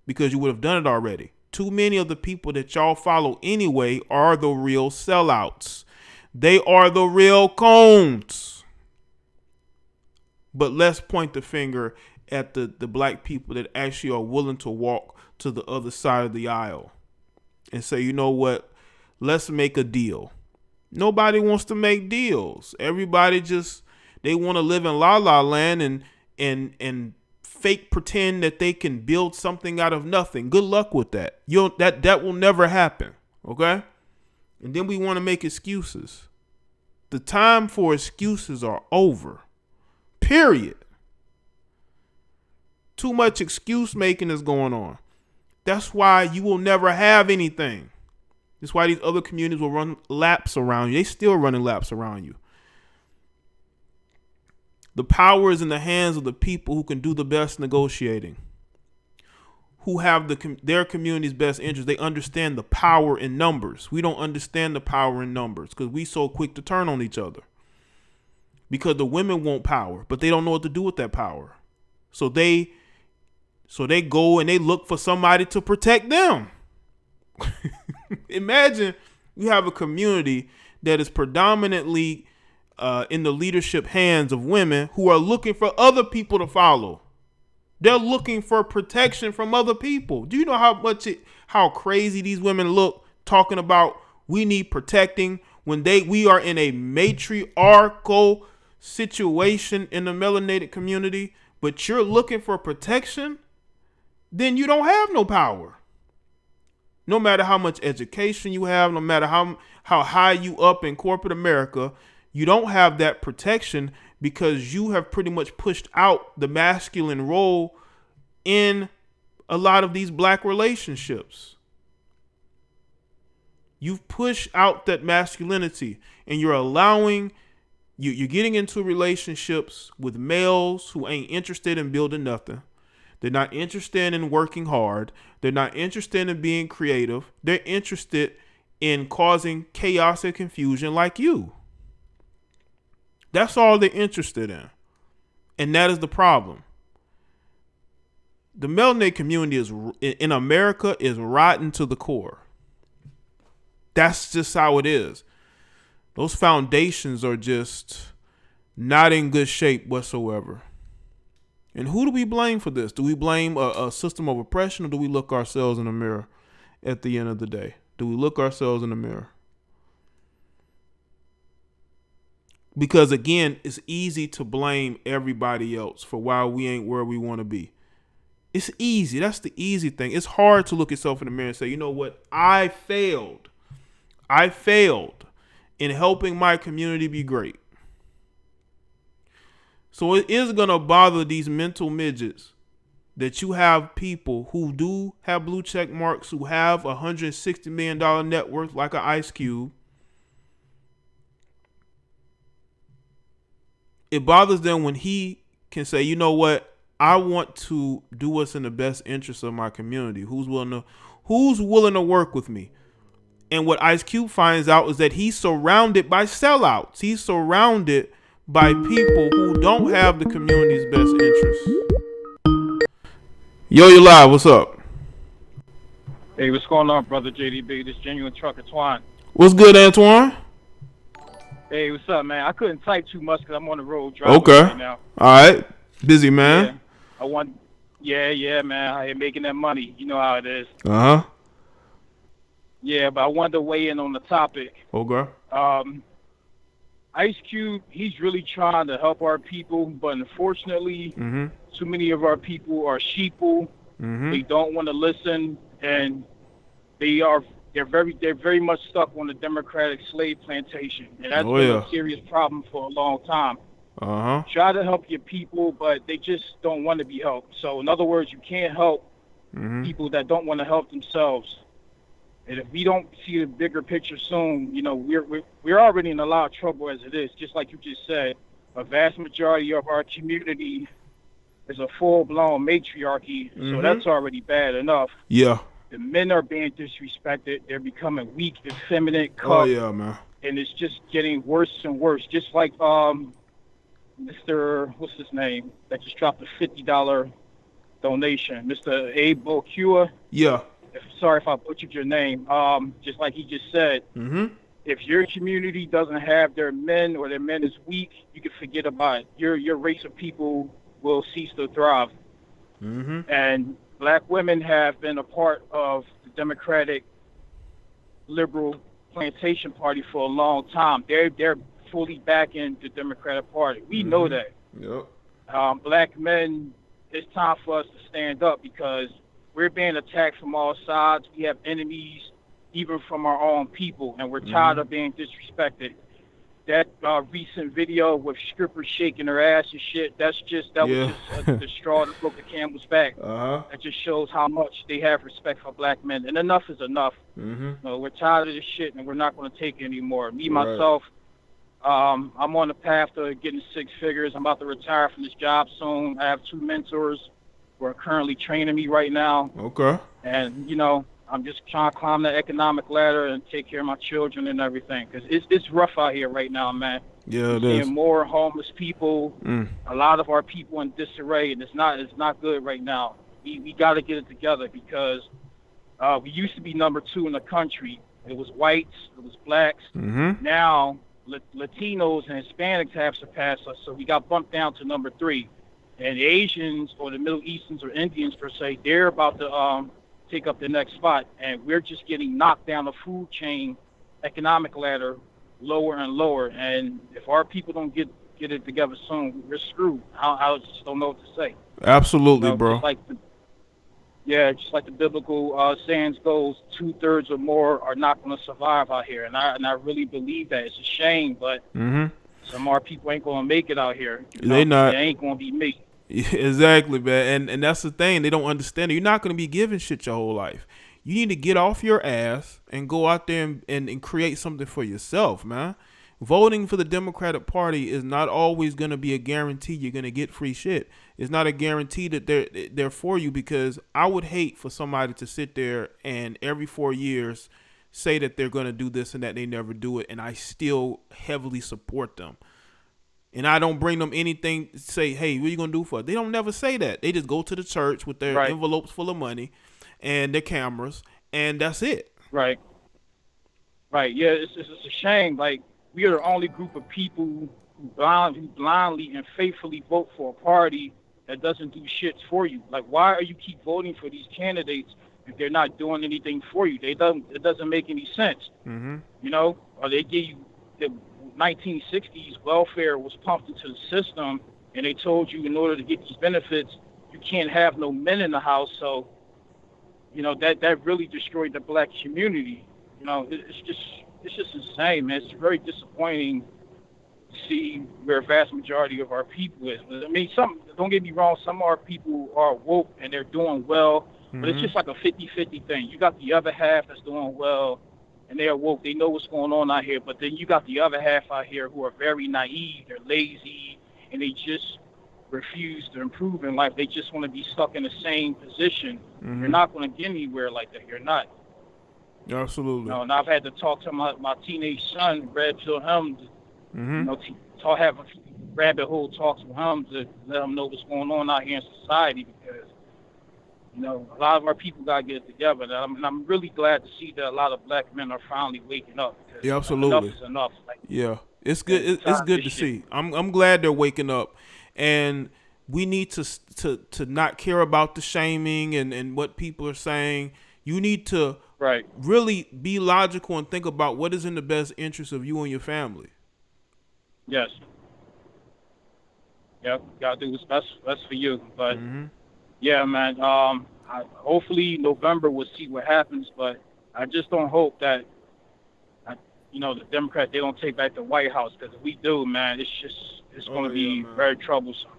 because you would have done it already. Too many of the people that y'all follow anyway are the real sellouts. They are the real cones. But let's point the finger at the black people that actually are willing to walk to the other side of the aisle and say, you know what, let's make a deal. Nobody wants to make deals. Everybody they want to live in la la land and fake pretend that they can build something out of nothing. Good luck with that. That will never happen. Okay? And then we want to make excuses. The time for excuses are over. Period. Too much excuse making is going on. That's why you will never have anything. That's why these other communities will run laps around you. They still running laps around you. The power is in the hands of the people who can do the best negotiating, who have their community's best interest. They understand the power in numbers. We don't understand the power in numbers because we so quick to turn on each other. Because the women want power, but they don't know what to do with that power. So they go and they look for somebody to protect them. Imagine you have a community that is predominantly in the leadership hands of women who are looking for other people to follow. They're looking for protection from other people. Do you know how crazy these women look talking about we need protecting when we are in a matriarchal situation in the melanated community, but you're looking for protection? Then you don't have no power. No matter how much education you have, no matter how high you up in corporate America, you don't have that protection because you have pretty much pushed out the masculine role in a lot of these black relationships. You've pushed out that masculinity and you're allowing, you're getting into relationships with males who ain't interested in building nothing. They're not interested in working hard. They're not interested in being creative. They're interested in causing chaos and confusion like you. That's all they're interested in. And that is the problem. The melanated community in America is rotten to the core. That's just how it is. Those foundations are just not in good shape whatsoever. And who do we blame for this? Do we blame a system of oppression, or do we look ourselves in the mirror at the end of the day? Do we look ourselves in the mirror? Because again, it's easy to blame everybody else for why we ain't where we want to be. It's easy. That's the easy thing. It's hard to look yourself in the mirror and say, you know what? I failed. I failed in helping my community be great. So it is going to bother these mental midgets that you have people who do have blue check marks, who have $160 million net worth like an Ice Cube. It bothers them when he can say, you know what? I want to do what's in the best interest of my community. Who's willing to work with me? And what Ice Cube finds out is that he's surrounded by sellouts. He's surrounded by people who don't have the community's best interests. Yo, you live. What's up? Hey, what's going on, brother JDB? This genuine trucker Twine. What's good, Antoine? Hey, what's up, man? I couldn't type too much because I'm on the road driving right now. All right. Busy, man. Yeah. Man. I ain't making that money. You know how it is. Uh-huh. Yeah, but I wanted to weigh in on the topic. Okay. Ice Cube, he's really trying to help our people, but unfortunately, too many of our people are sheeple. They don't want to listen, and they're very much stuck on the Democratic slave plantation, and that's been a serious problem for a long time. Try to help your people, but they just don't want to be helped. So, in other words, you can't help people that don't want to help themselves. And if we don't see the bigger picture soon, you know, we're already in a lot of trouble as it is. Just like you just said, a vast majority of our community is a full-blown matriarchy, so that's already bad enough. Yeah. The men are being disrespected. They're becoming weak, effeminate, cuffed. Oh, yeah, man. And it's just getting worse and worse. Just like Mr. What's his name? That just dropped a $50 donation. Mr. Abe Bokua. Yeah. Sorry if I butchered your name. Just like he just said, if your community doesn't have their men or their men is weak, you can forget about it. Your race of people will cease to thrive. And black women have been a part of the Democratic Liberal Plantation Party for a long time. They're fully backing the Democratic Party. We know that. Yep. Black men, it's time for us to stand up because we're being attacked from all sides. We have enemies, even from our own people, and we're tired of being disrespected. That recent video with strippers shaking their ass and shit, that was just the straw that broke the camel's back. That just shows how much they have respect for black men. And enough is enough. You know, we're tired of this shit, and we're not going to take it anymore. Me, myself, I'm on the path to getting 6 figures. I'm about to retire from this job soon. I have 2 mentors who are currently training me right now. Okay. And, you know, I'm just trying to climb that economic ladder and take care of my children and everything. Because it's rough out here right now, man. Yeah, it is. is. More homeless people, a lot of our people in disarray, and it's not good right now. We got to get it together because we used to be number 2 in the country. It was whites, it was blacks. Now Latinos and Hispanics have surpassed us, so we got bumped down to number 3. And the Asians or the Middle Easterns or Indians per se, they're about to take up the next spot, and we're just getting knocked down the food chain, economic ladder, lower and lower. And if our people don't get it together soon, we're screwed. I just don't know what to say. Absolutely, bro. Just like the biblical sayings goes, 2/3 or more are not going to survive out here, and I really believe that. It's a shame, but some of our people ain't going to make it out here. They not. They ain't going to be me. Exactly, man. And that's the thing. They don't understand it. You're not going to be given shit your whole life. You need to get off your ass and go out there and create something for yourself, man. Voting for the Democratic Party is not always going to be a guarantee you're going to get free shit. It's not a guarantee that they're for you, because I would hate for somebody to sit there and every 4 years say that they're going to do this and that they never do it, and I still heavily support them. And I don't bring them anything to say, hey, what are you going to do for it? They don't never say that. They just go to the church with their envelopes full of money and their cameras, and that's it. Right. Yeah, it's a shame. Like, we are the only group of people who blindly and faithfully vote for a party that doesn't do shit for you. Like, why are you keep voting for these candidates if they're not doing anything for you? It doesn't make any sense. You know, or they give you the 1960s welfare was pumped into the system, and they told you in order to get these benefits, you can't have no men in the house. So, you know, that really destroyed the black community. You know, it's just insane, man. It's very disappointing to see where a vast majority of our people is. I mean, don't get me wrong, some of our people are woke and they're doing well, but it's just like a 50-50 thing. You got the other half that's doing well and they're woke. They know what's going on out here, but then you got the other half out here who are very naive, they're lazy, and they just refuse to improve in life. They just want to be stuck in the same position. You're not going to get anywhere like that. You're not. Absolutely. You know, and I've had to talk to my teenage son, red pill him, you know, to have a rabbit hole talks with him to let him know what's going on out here in society, because, you know, a lot of our people got to get it together. And I'm really glad to see that a lot of black men are finally waking up. Yeah, absolutely. Enough is enough. Like, yeah, it's good. It's good to see. I'm glad they're waking up, and we need to not care about the shaming and what people are saying. You need to really be logical and think about what is in the best interest of you and your family. Yes. Yeah, gotta do what's best for you. But yeah, man. Hopefully November we'll see what happens. But I just don't hope that, you know, the Democrats, they don't take back the White House, because if we do, man, it's going to be very troublesome.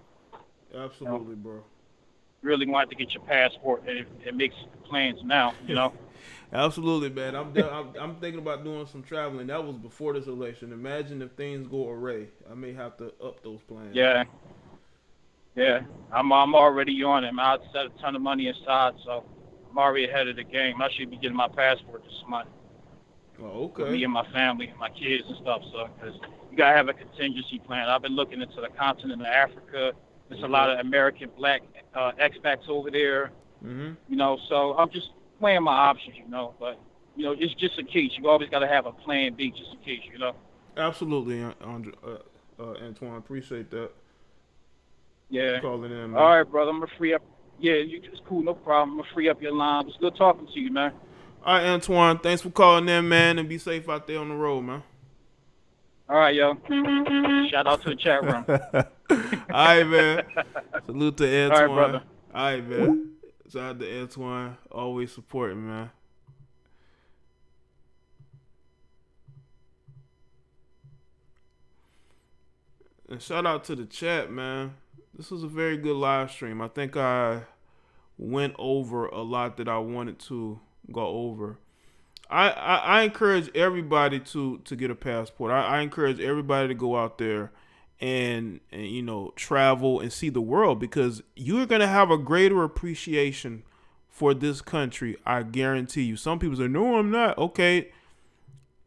Absolutely, you know? bro. Really want to get your passport, and it makes plans now, you know. Absolutely, man. I'm thinking about doing some traveling. That was before this election. Imagine if things go awry. I may have to up those plans. Yeah. I'm already on it. I set a ton of money aside, so I'm already ahead of the game. I should be getting my passport this month. Oh, okay. With me and my family and my kids and stuff. So, because you gotta have a contingency plan. I've been looking into the continent of Africa. There's a lot of American black expats over there. You know, so I'm just weighing my options, you know. But, you know, it's just a case. You always got to have a plan B just in case, you know. Absolutely, Antoine. Appreciate that. Yeah. Calling in, man. All right, brother. I'm going to free up. Yeah, it's cool. No problem. I'm going to free up your line. It's good talking to you, man. All right, Antoine. Thanks for calling in, man. And be safe out there on the road, man. All right, yo. Shout out to the chat room. All right, man. Salute to Antoine. All right, brother. All right, man. Shout out to Antoine. Always supporting, man. And shout out to the chat, man. This was a very good live stream. I think I went over a lot that I wanted to go over. I encourage everybody to get a passport. I encourage everybody to go out there and you know, travel and see the world, because you're going to have a greater appreciation for this country. I guarantee you. Some people say, no, I'm not. Okay.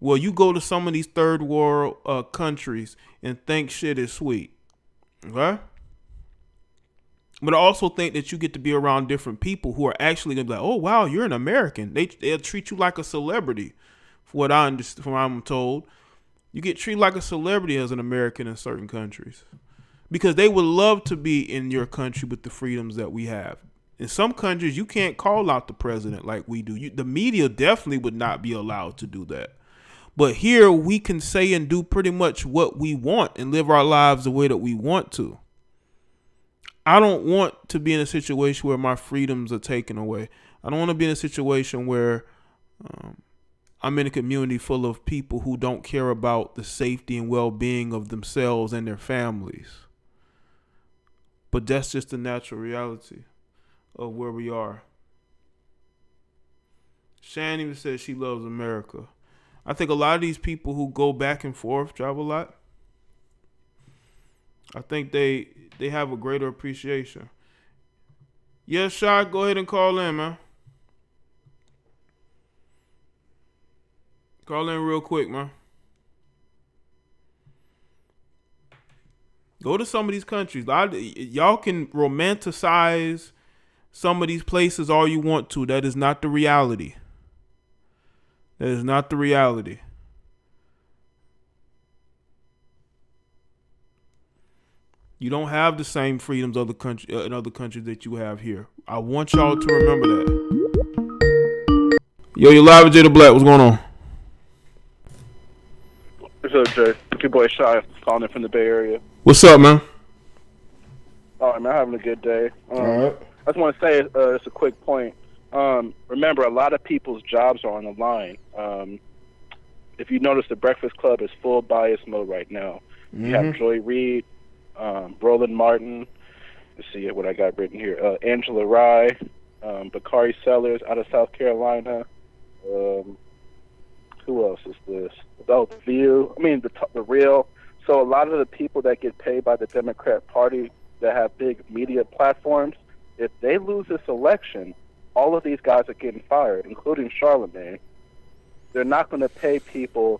Well, you go to some of these third world countries and think shit is sweet. Okay? But I also think that you get to be around different people who are actually going to be like, oh, wow, you're an American. They'll treat you like a celebrity from what I understand, from what I'm told, you get treated like a celebrity as an American in certain countries because they would love to be in your country with the freedoms that we have. In some countries, you can't call out the president like we do. The media definitely would not be allowed to do that. But here we can say and do pretty much what we want and live our lives the way that we want to. I don't want to be in a situation where my freedoms are taken away. I don't want to be in a situation where I'm in a community full of people who don't care about the safety and well-being of themselves and their families. But that's just the natural reality of where we are. Shan even says she loves America. I think a lot of these people who go back and forth, travel a lot, I think they have a greater appreciation. Yes, Shy, go ahead and call in, man. Call in real quick, man. Go to some of these countries. Y'all can romanticize some of these places all you want to. That is not the reality. That is not the reality. You don't have the same freedoms in other countries that you have here. I want y'all to remember that. Yo, you live with Jay the Black. What's going on? What's up, Jay? It's your boy Shy calling in from the Bay Area. What's up, man? All right, man. Having a good day. All right. I just want to say just a quick point. Remember, a lot of people's jobs are on the line. If you notice, the Breakfast Club is full bias mode right now. Mm-hmm. You have Joy Reid, Roland Martin. Let's see what I got written here. Angela Rye, Bakari Sellers out of South Carolina. Who else is this? Oh, The View. I mean, the Real. So a lot of the people that get paid by the Democrat Party that have big media platforms, if they lose this election, all of these guys are getting fired, including Charlemagne. They're not going to pay people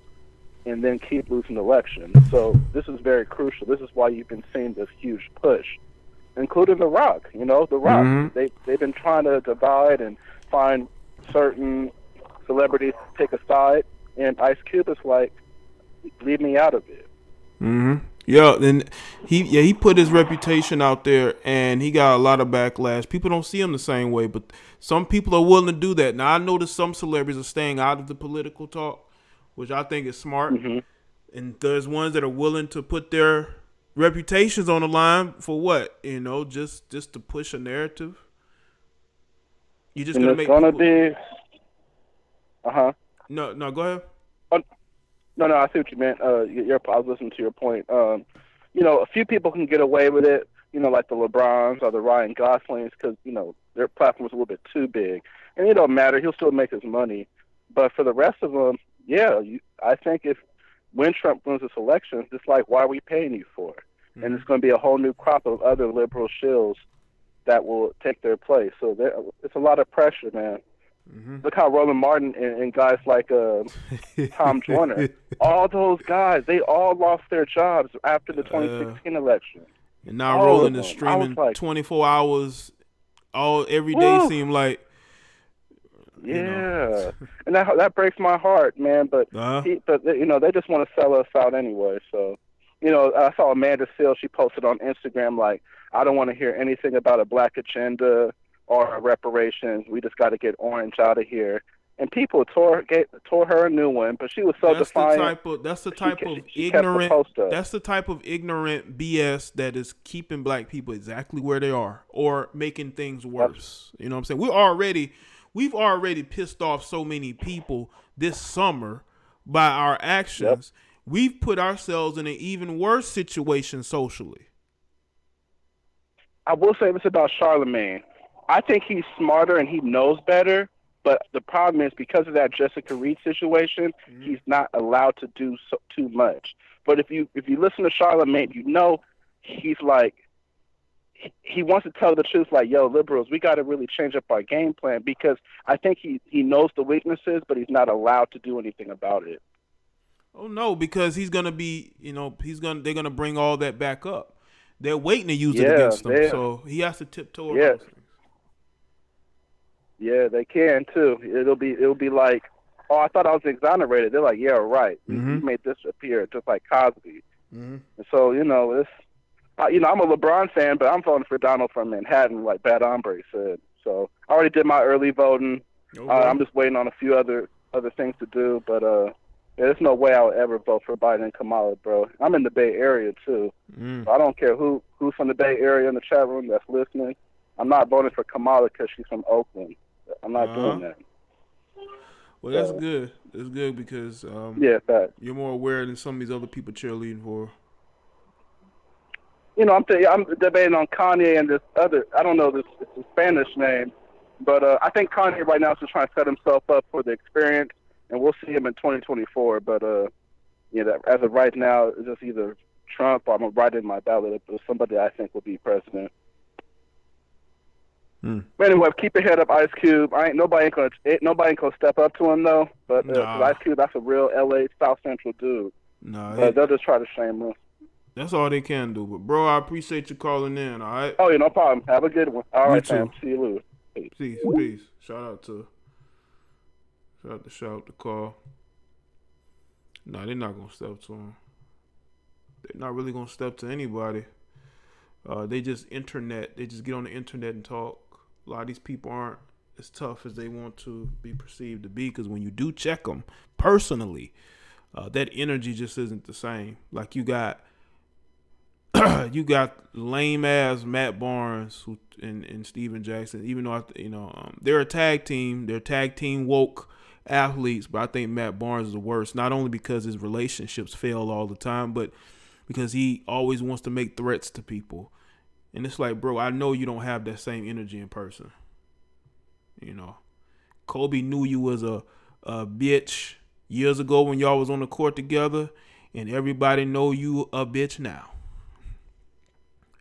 and then keep losing elections. So this is very crucial. This is why you've been seeing this huge push, including The Rock. You know, The Rock. Mm-hmm. They've been trying to divide and find certain celebrities to take a side, and Ice Cube is like, leave me out of it. Mm-hmm. Yeah, and he put his reputation out there, and he got a lot of backlash. People don't see him the same way, but some people are willing to do that. Now, I noticed some celebrities are staying out of the political talk, which I think is smart. Mm-hmm. And there's ones that are willing to put their reputations on the line for what? You know, just to push a narrative. You just gonna make people... be. No, go ahead. No, I see what you meant. I was listening to your point. You know, a few people can get away with it, you know, like the LeBrons or the Ryan Goslings, because, you know, their platform's a little bit too big. And it don't matter. He'll still make his money. But for the rest of them, yeah, I think when Trump wins this election, it's like, why are we paying you for it? Mm-hmm. And it's going to be a whole new crop of other liberal shills that will take their place. So it's a lot of pressure, man. Mm-hmm. Look how Roland Martin and guys like Tom Joyner, all those guys, they all lost their jobs after the 2016 election. And now Roland is streaming like, 24 hours every day. Seem like, yeah, and that breaks my heart, man. But you know, they just want to sell us out anyway. So, you know, I saw Amanda Seales. She posted on Instagram like, I don't want to hear anything about a black agenda or reparations. We just got to get Orange out of here. And people tore her a new one, but she was so defiant. That's the type of ignorant BS that is keeping black people exactly where they are or making things worse. You know what I'm saying? We've already pissed off so many people this summer by our actions. Yep. We've put ourselves in an even worse situation socially. I will say this about Charlemagne. I think he's smarter and he knows better, but the problem is because of that Jessica Reed situation, he's not allowed to do too much. But if you listen to Charlemagne, you know he's like, he wants to tell the truth, like, yo, liberals, we got to really change up our game plan, because I think he knows the weaknesses, but he's not allowed to do anything about it. Oh no, because he's gonna be, you know, they're gonna bring all that back up. They're waiting to use it against him, so he has to tiptoe around things. Yeah, they can too. It'll be like oh, I thought I was exonerated. They're like, yeah, right. We made this appear just like Cosby. And so, it's, I'm a LeBron fan, but I'm voting for Donald from Manhattan, like Bad Hombre said. So I already did my early voting. I'm just waiting on a few other things to do, but there's no way I would ever vote for Biden and Kamala, bro. I'm in the Bay Area too, so I don't care who's from the Bay Area in the chat room that's listening. I'm not voting for Kamala because she's from Oakland. I'm not doing that. Well, that's good. It's good because you're more aware than some of these other people cheerleading for. I'm debating on Kanye and this other. I don't know it's a Spanish name, but I think Kanye right now is just trying to set himself up for the experience, and we'll see him in 2024. But as of right now, it's just either Trump or I'm gonna write in my ballot if somebody I think will be president. But anyway, keep your head up, Ice Cube. Nobody ain't gonna step up to him though. But Ice Cube, that's a real LA South Central dude. They'll just try to shame him. That's all they can do. But bro, I appreciate you calling in. All right. Oh, yeah, no problem. Have a good one. All right, too. Sam. See you later. Peace. Shout out to call. Nah, they're not gonna step to him. They're not really gonna step to anybody. They just internet. They just get on the internet and talk. A lot of these people aren't as tough as they want to be perceived to be, because when you do check them personally, that energy just isn't the same. Like you got lame ass Matt Barnes and Steven Jackson. Even though they're a tag team. They're tag team woke athletes, but I think Matt Barnes is the worst. Not only because his relationships fail all the time, but because he always wants to make threats to people. And it's like, bro, I know you don't have that same energy in person. Kobe knew you was a bitch years ago when y'all was on the court together, and everybody know you a bitch now.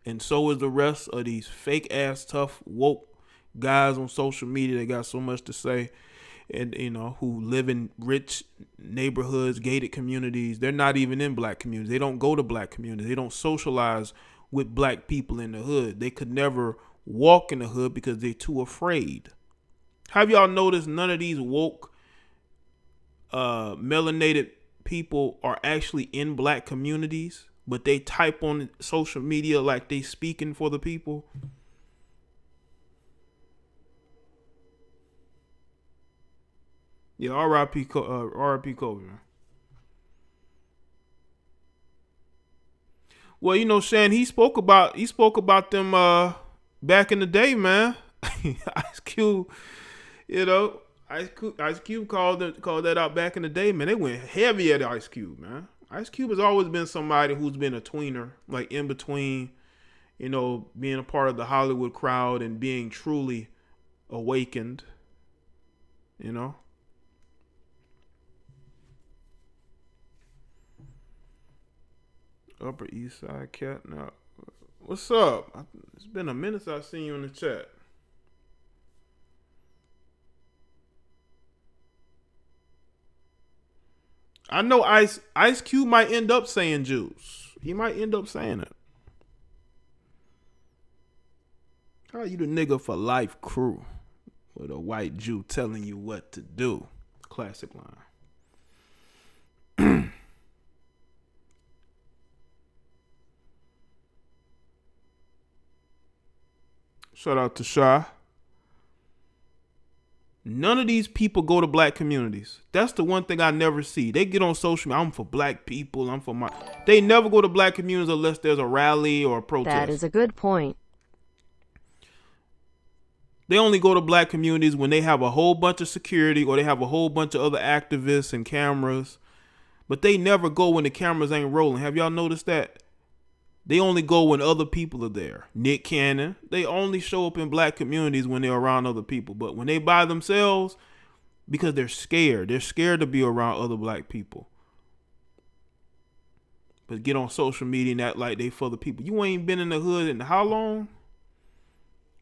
And so is the rest of these fake ass tough woke guys on social media that got so much to say, and who live in rich neighborhoods, gated communities. They're not even in black communities. They don't go to black communities. They don't socialize with black people in the hood. They could never walk in the hood because they're too afraid. Have y'all noticed none of these woke melanated people are actually in black communities, but they type on social media like they speaking for the people? Yeah, R.I.P. Kobe, man. Well, Shan, he spoke about them back in the day, man. Ice Cube, Ice Cube called that out back in the day, man. They went heavy at Ice Cube, man. Ice Cube has always been somebody who's been a tweener, like in between, being a part of the Hollywood crowd and being truly awakened, Upper East Side Cat. Now, what's up? It's been a minute since I've seen you in the chat. I know Ice Cube might end up saying Jews. He might end up saying it. How you the nigga for life crew with a white Jew telling you what to do? Classic line. Shout out to Sha. None of these people go to black communities. That's the one thing I never see. They get on social media, I'm for black people, They never go to black communities unless there's a rally or a protest. That is a good point. They only go to black communities when they have a whole bunch of security or they have a whole bunch of other activists and cameras. But they never go when the cameras ain't rolling. Have y'all noticed that? They only go when other people are there. Nick Cannon, they only show up in black communities when they're around other people. But when they by themselves, because they're scared to be around other black people. But get on social media and act like they for the people. You ain't been in the hood in how long?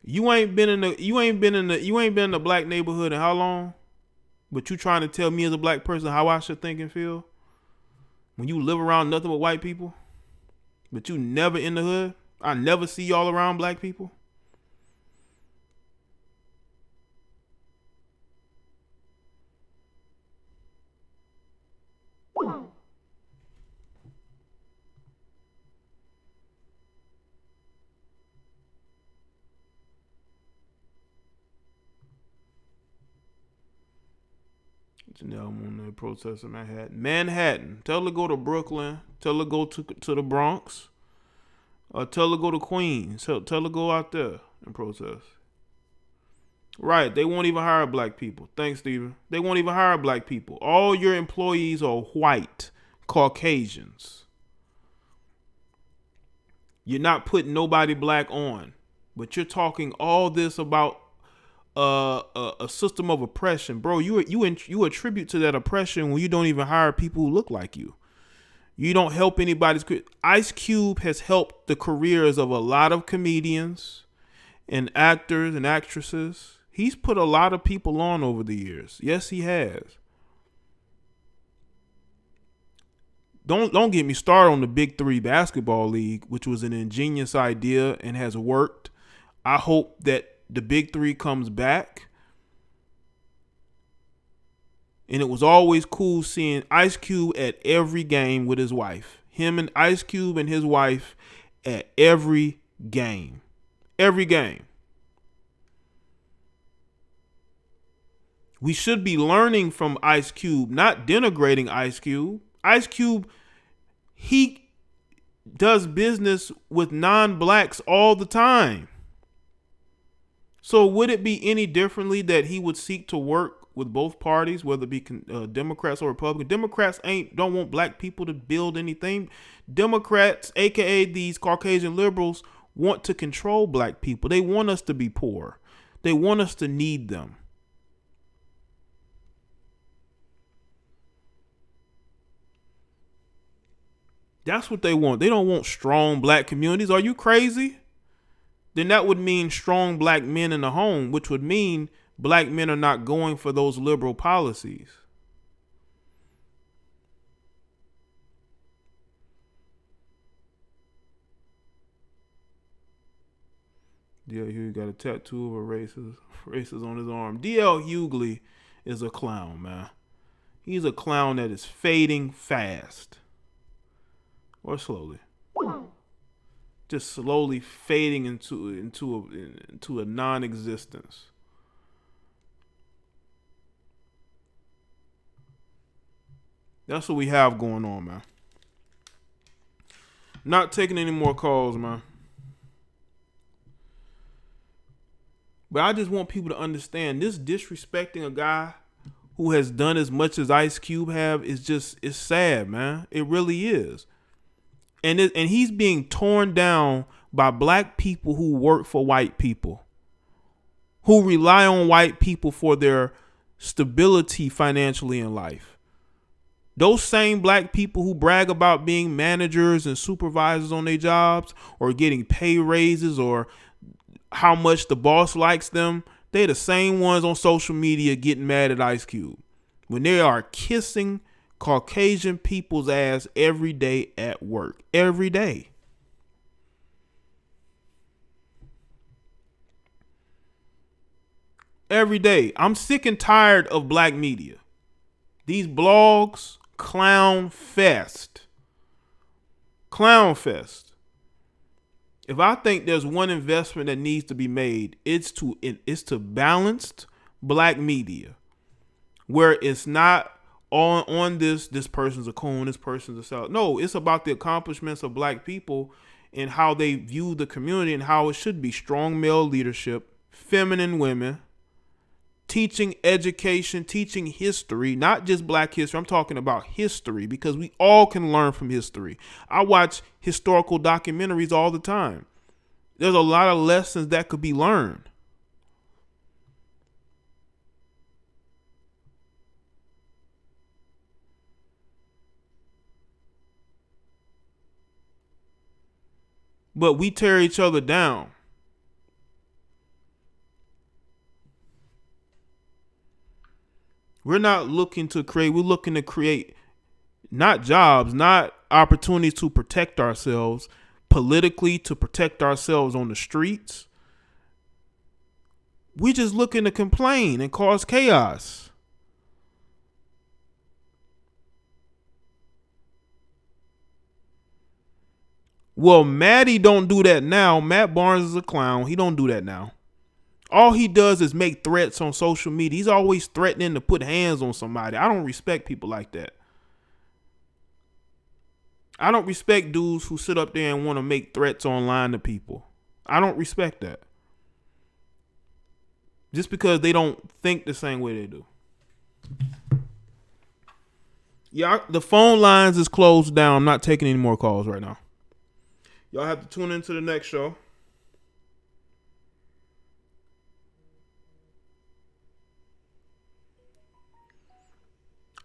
You ain't been in the black neighborhood in how long? But you trying to tell me as a black person how I should think and feel? When you live around nothing but white people? But you never in the hood? I never see y'all around black people? Janelle on the protest in Manhattan. Tell her to go to Brooklyn. Tell her to go to the Bronx. Tell her to go to Queens. Tell her to go out there and protest. Right. They won't even hire black people. Thanks, Steven. They won't even hire black people. All your employees are white, Caucasians. You're not putting nobody black on. But you're talking all this about a system of oppression. Bro, you attribute to that oppression when you don't even hire people who look like you. You don't help anybody's career. Ice Cube has helped the careers of a lot of comedians and actors and actresses. He's put a lot of people on over the years. Yes, he has. Don't get me started on the Big Three basketball league, which was an ingenious idea and has worked. I hope that the Big Three comes back. And it was always cool seeing Ice Cube at every game with his wife. Him and Ice Cube and his wife at every game. Every game. We should be learning from Ice Cube, not denigrating Ice Cube. Ice Cube, he does business with non-blacks all the time. So would it be any differently that he would seek to work with both parties, whether it be Democrats or Republicans? Democrats don't want black people to build anything. Democrats, aka these Caucasian liberals, want to control black people. They want us to be poor. They want us to need them. That's what they want. They don't want strong black communities. Are you crazy? Then that would mean strong black men in the home, which would mean black men are not going for those liberal policies. Yeah, here you got a tattoo of a racist on his arm. D.L. Hughley is a clown, man. He's a clown that is fading fast. Or slowly. Just slowly fading into a non-existence. That's what we have going on, man. Not taking any more calls, man. But I just want people to understand this disrespecting a guy who has done as much as Ice Cube have it's sad, man. It really is. And he's being torn down by black people who work for white people, who rely on white people for their stability financially in life. Those same black people who brag about being managers and supervisors on their jobs or getting pay raises or how much the boss likes them, they're the same ones on social media getting mad at Ice Cube when they are kissing Caucasian people's ass every day at work. Every day. Every day. I'm sick and tired of black media. These blogs, clown fest. Clown fest. If I think there's one investment that needs to be made, it's to balanced black media, where it's not on this person's a coon, this person's a sell. No, it's about the accomplishments of black people and how they view the community and how it should be. Strong male leadership, feminine women, teaching education, teaching history, not just black history. I'm talking about history because we all can learn from history. I watch historical documentaries all the time. There's a lot of lessons that could be learned. But we tear each other down. We're looking to create not jobs, not opportunities to protect ourselves politically, to protect ourselves on the streets. We're just looking to complain and cause chaos. Well, Maddie don't do that now. Matt Barnes is a clown. He don't do that now. All he does is make threats on social media. He's always threatening to put hands on somebody. I don't respect people like that. I don't respect dudes who sit up there and want to make threats online to people. I don't respect that. Just because they don't think the same way they do. Yeah, the phone lines is closed down. I'm not taking any more calls right now. Y'all have to tune into the next show.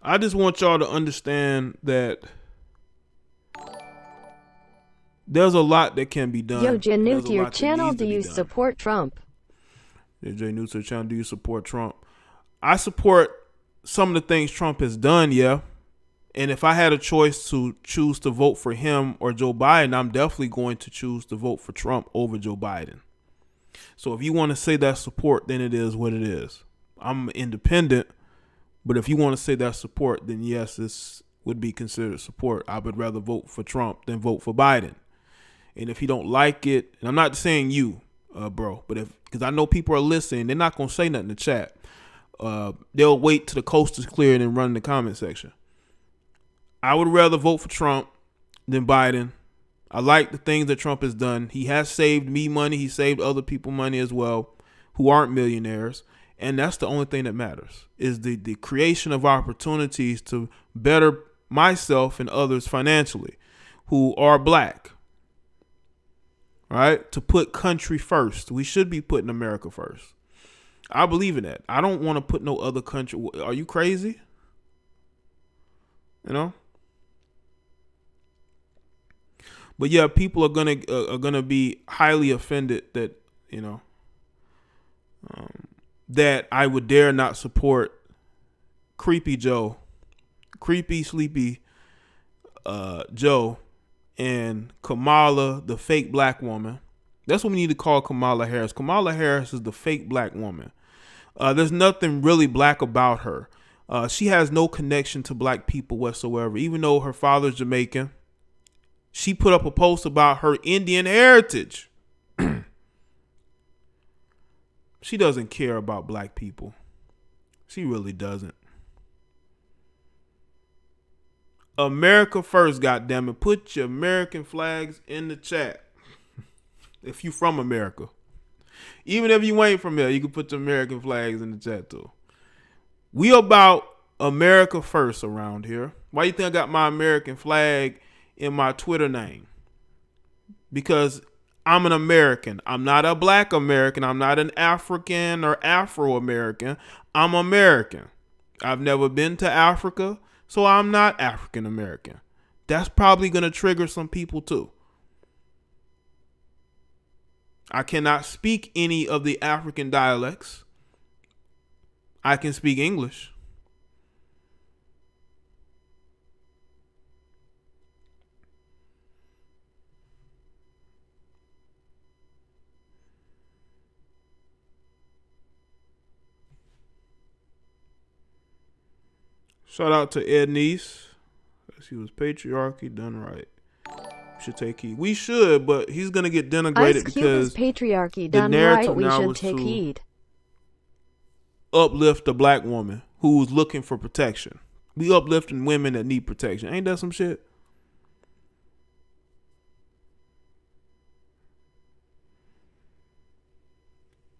I just want y'all to understand that there's a lot that can be done. Yo, Jay, new to your channel, do you support Trump? Yeah, Jay, new to the channel, do you support Trump? I support some of the things Trump has done, yeah. And if I had a choice to choose to vote for him or Joe Biden, I'm definitely going to choose to vote for Trump over Joe Biden. So if you want to say that support, then it is what it is. I'm independent. But if you want to say that support, then yes, this would be considered support. I would rather vote for Trump than vote for Biden. And if you don't like it, and I'm not saying you, bro, but because I know people are listening, they're not going to say nothing in the chat. They'll wait till the coast is clear and then run in the comment section. I would rather vote for Trump than Biden. I like the things that Trump has done. He has saved me money. He saved other people money as well who aren't millionaires. And that's the only thing that matters, is the creation of opportunities to better myself and others financially who are black, right? To put country first. We should be putting America first. I believe in that. I don't want to put no other country. Are you crazy? You know? But yeah, people are gonna be highly offended that, you know, that I would dare not support Creepy Joe, Creepy Sleepy Joe, and Kamala, the fake black woman. That's what we need to call Kamala Harris. Kamala Harris is the fake black woman. There's nothing really black about her. She has no connection to black people whatsoever, even though her father's Jamaican. She put up a post about her Indian heritage. She doesn't care about black people. She really doesn't. America first, goddammit. Put your American flags in the chat. If you from America. Even if you ain't from here, you can put your American flags in the chat too. We about America first around here. Why you think I got my American flag in my Twitter name? Because I'm an American. I'm not a black American. I'm not an African or Afro-American. I'm American. I've never been to Africa, so I'm not African American. That's probably going to trigger some people too. I cannot speak any of the African dialects. I can speak English. Shout out to Ed Neese. He was patriarchy done right. We should take heed. We should, but he's gonna get denigrated because patriarchy done right. We should take heed. Uplift a black woman who's looking for protection. We uplifting women that need protection. Ain't that some shit?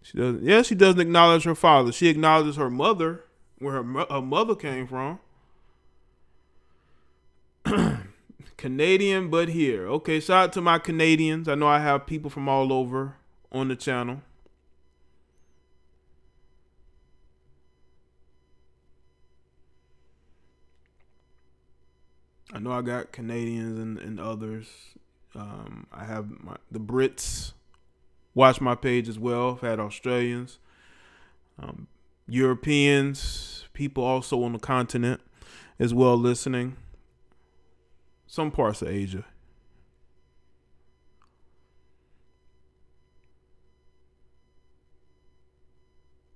She doesn't. Yeah, she doesn't acknowledge her father. She acknowledges her mother, where her mother came from. Canadian, but here. Okay, shout out to my Canadians. I know I have people from all over on the channel. I know I got Canadians and others. I have the Brits watch my page as well. I've had Australians, Europeans, people also on the continent as well listening. Some parts of Asia.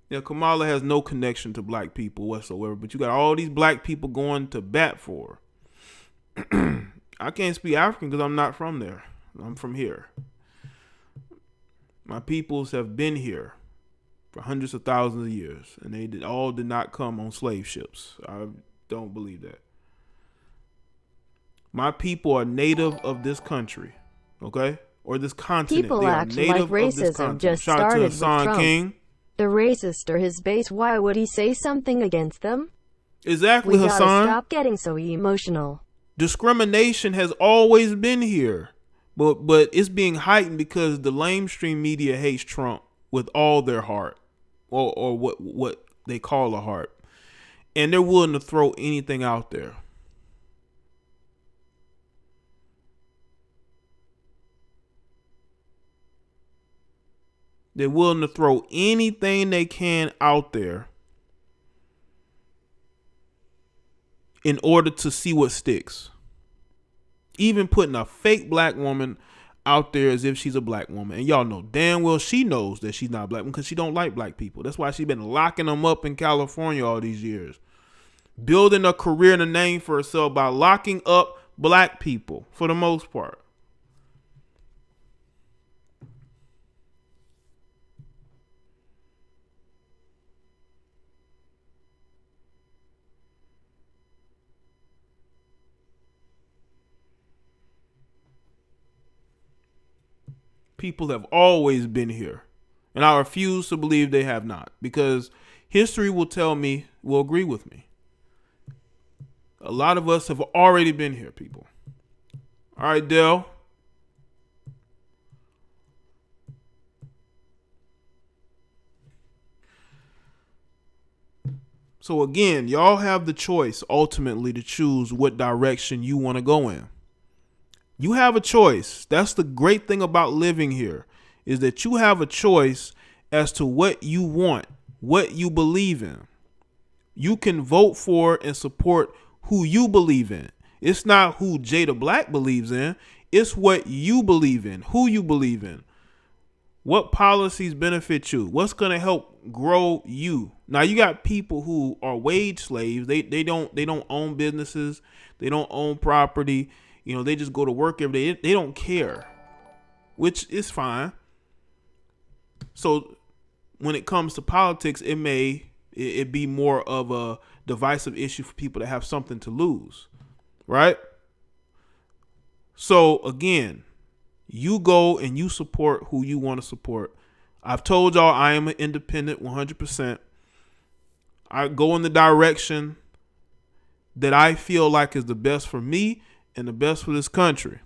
Yeah, Kamala has no connection to black people whatsoever, but you got all these black people going to bat for her. I can't speak African because I'm not from there. I'm from here. My peoples have been here for hundreds of thousands of years, and they all did not come on slave ships. I don't believe that. My people are native of this country, okay? Or this continent. People they are act native like of this racism continent. just Shout out to started with Hassan Trump. King. The racist are his base. Why would he say something against them? Exactly, We Hassan. gotta stop getting so emotional. Discrimination has always been here, but it's being heightened because the lamestream media hates Trump with all their heart, or what they call a heart, and they're willing to throw anything out there. They're willing to throw anything they can out there in order to see what sticks. Even putting a fake black woman out there as if she's a black woman. And y'all know damn well she knows that she's not a black woman because she don't like black people. That's why she's been locking them up in California all these years. Building a career and a name for herself by locking up black people for the most part. People have always been here, and I refuse to believe they have not, because history will agree with me. A lot of us have already been here, people. All right, Dell. So again, y'all have the choice ultimately to choose what direction you want to go in. You have a choice. That's the great thing about living here, is that you have a choice as to what you want, what you believe in. You can vote for and support who you believe in. It's not who Jada Black believes in. It's what you believe in, who you believe in. What policies benefit you? What's going to help grow you? Now you got people who are wage slaves. They don't own businesses. They don't own property. You know, they just go to work every day. They don't care, which is fine. So when it comes to politics, it be more of a divisive issue for people that have something to lose, right? So again, you go and you support who you want to support. I've told y'all I am an independent 100%. I go in the direction that I feel like is the best for me and the best for this country.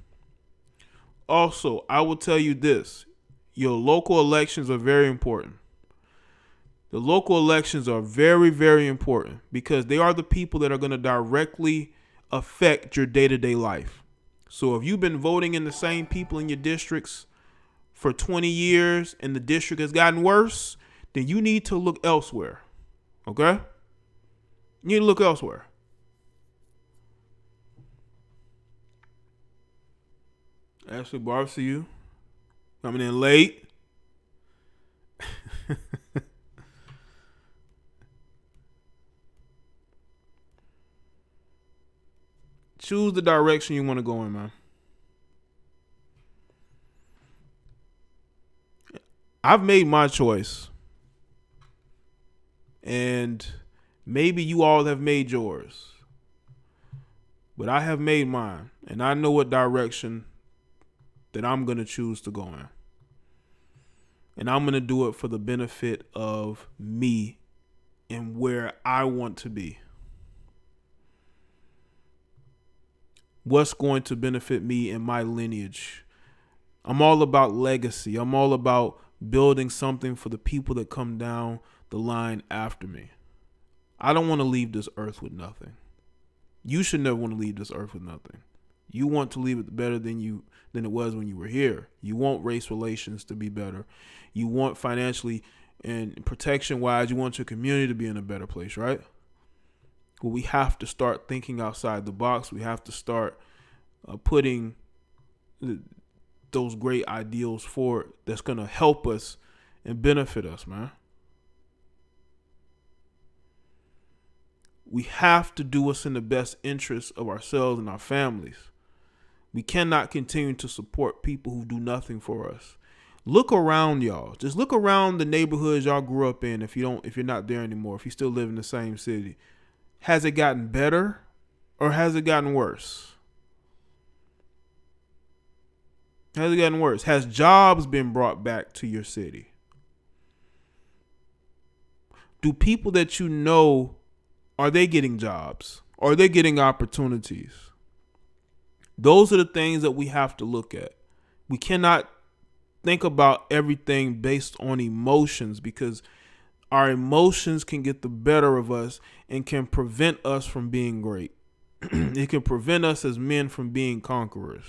Also, I will tell you this. Your local elections are very important. The local elections are very, very important because they are the people that are going to directly affect your day-to-day life. So if you've been voting in the same people in your districts for 20 years and the district has gotten worse, then you need to look elsewhere. Okay? You need to look elsewhere. Ashley Barcia, you coming in late. Choose the direction you want to go in, man. I've made my choice. And maybe you all have made yours. But I have made mine. And I know what direction that I'm going to choose to go in. And I'm going to do it for the benefit of me and where I want to be. What's going to benefit me and my lineage. I'm all about legacy. I'm all about building something for the people that come down the line after me. I don't want to leave this earth with nothing. You should never want to leave this earth with nothing. You want to leave it better than it was when you were here. You want race relations to be better. You want financially and protection wise, you want your community to be in a better place, right? Well, we have to start thinking outside the box. We have to start putting those great ideals forward that's going to help us and benefit us, man. We have to do what's in the best interest of ourselves and our families. We cannot continue to support people who do nothing for us. Look around y'all. Just look around the neighborhoods y'all grew up in. If you're not there anymore, if you still live in the same city, has it gotten better or has it gotten worse? Has it gotten worse? Has jobs been brought back to your city? Do people that you know, are they getting jobs? Are they getting opportunities? Those are the things that we have to look at. We cannot think about everything based on emotions, because our emotions can get the better of us and can prevent us from being great. It can prevent us as men from being conquerors.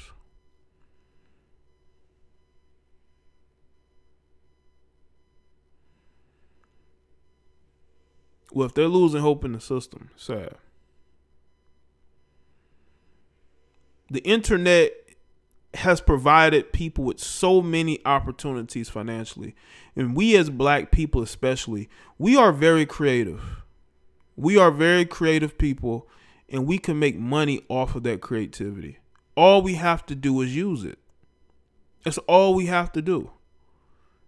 Well, if they're losing hope in the system, sad. The internet has provided people with so many opportunities financially. And we as black people especially, we are very creative. We are very creative people, and we can make money off of that creativity. All we have to do is use it. That's all we have to do.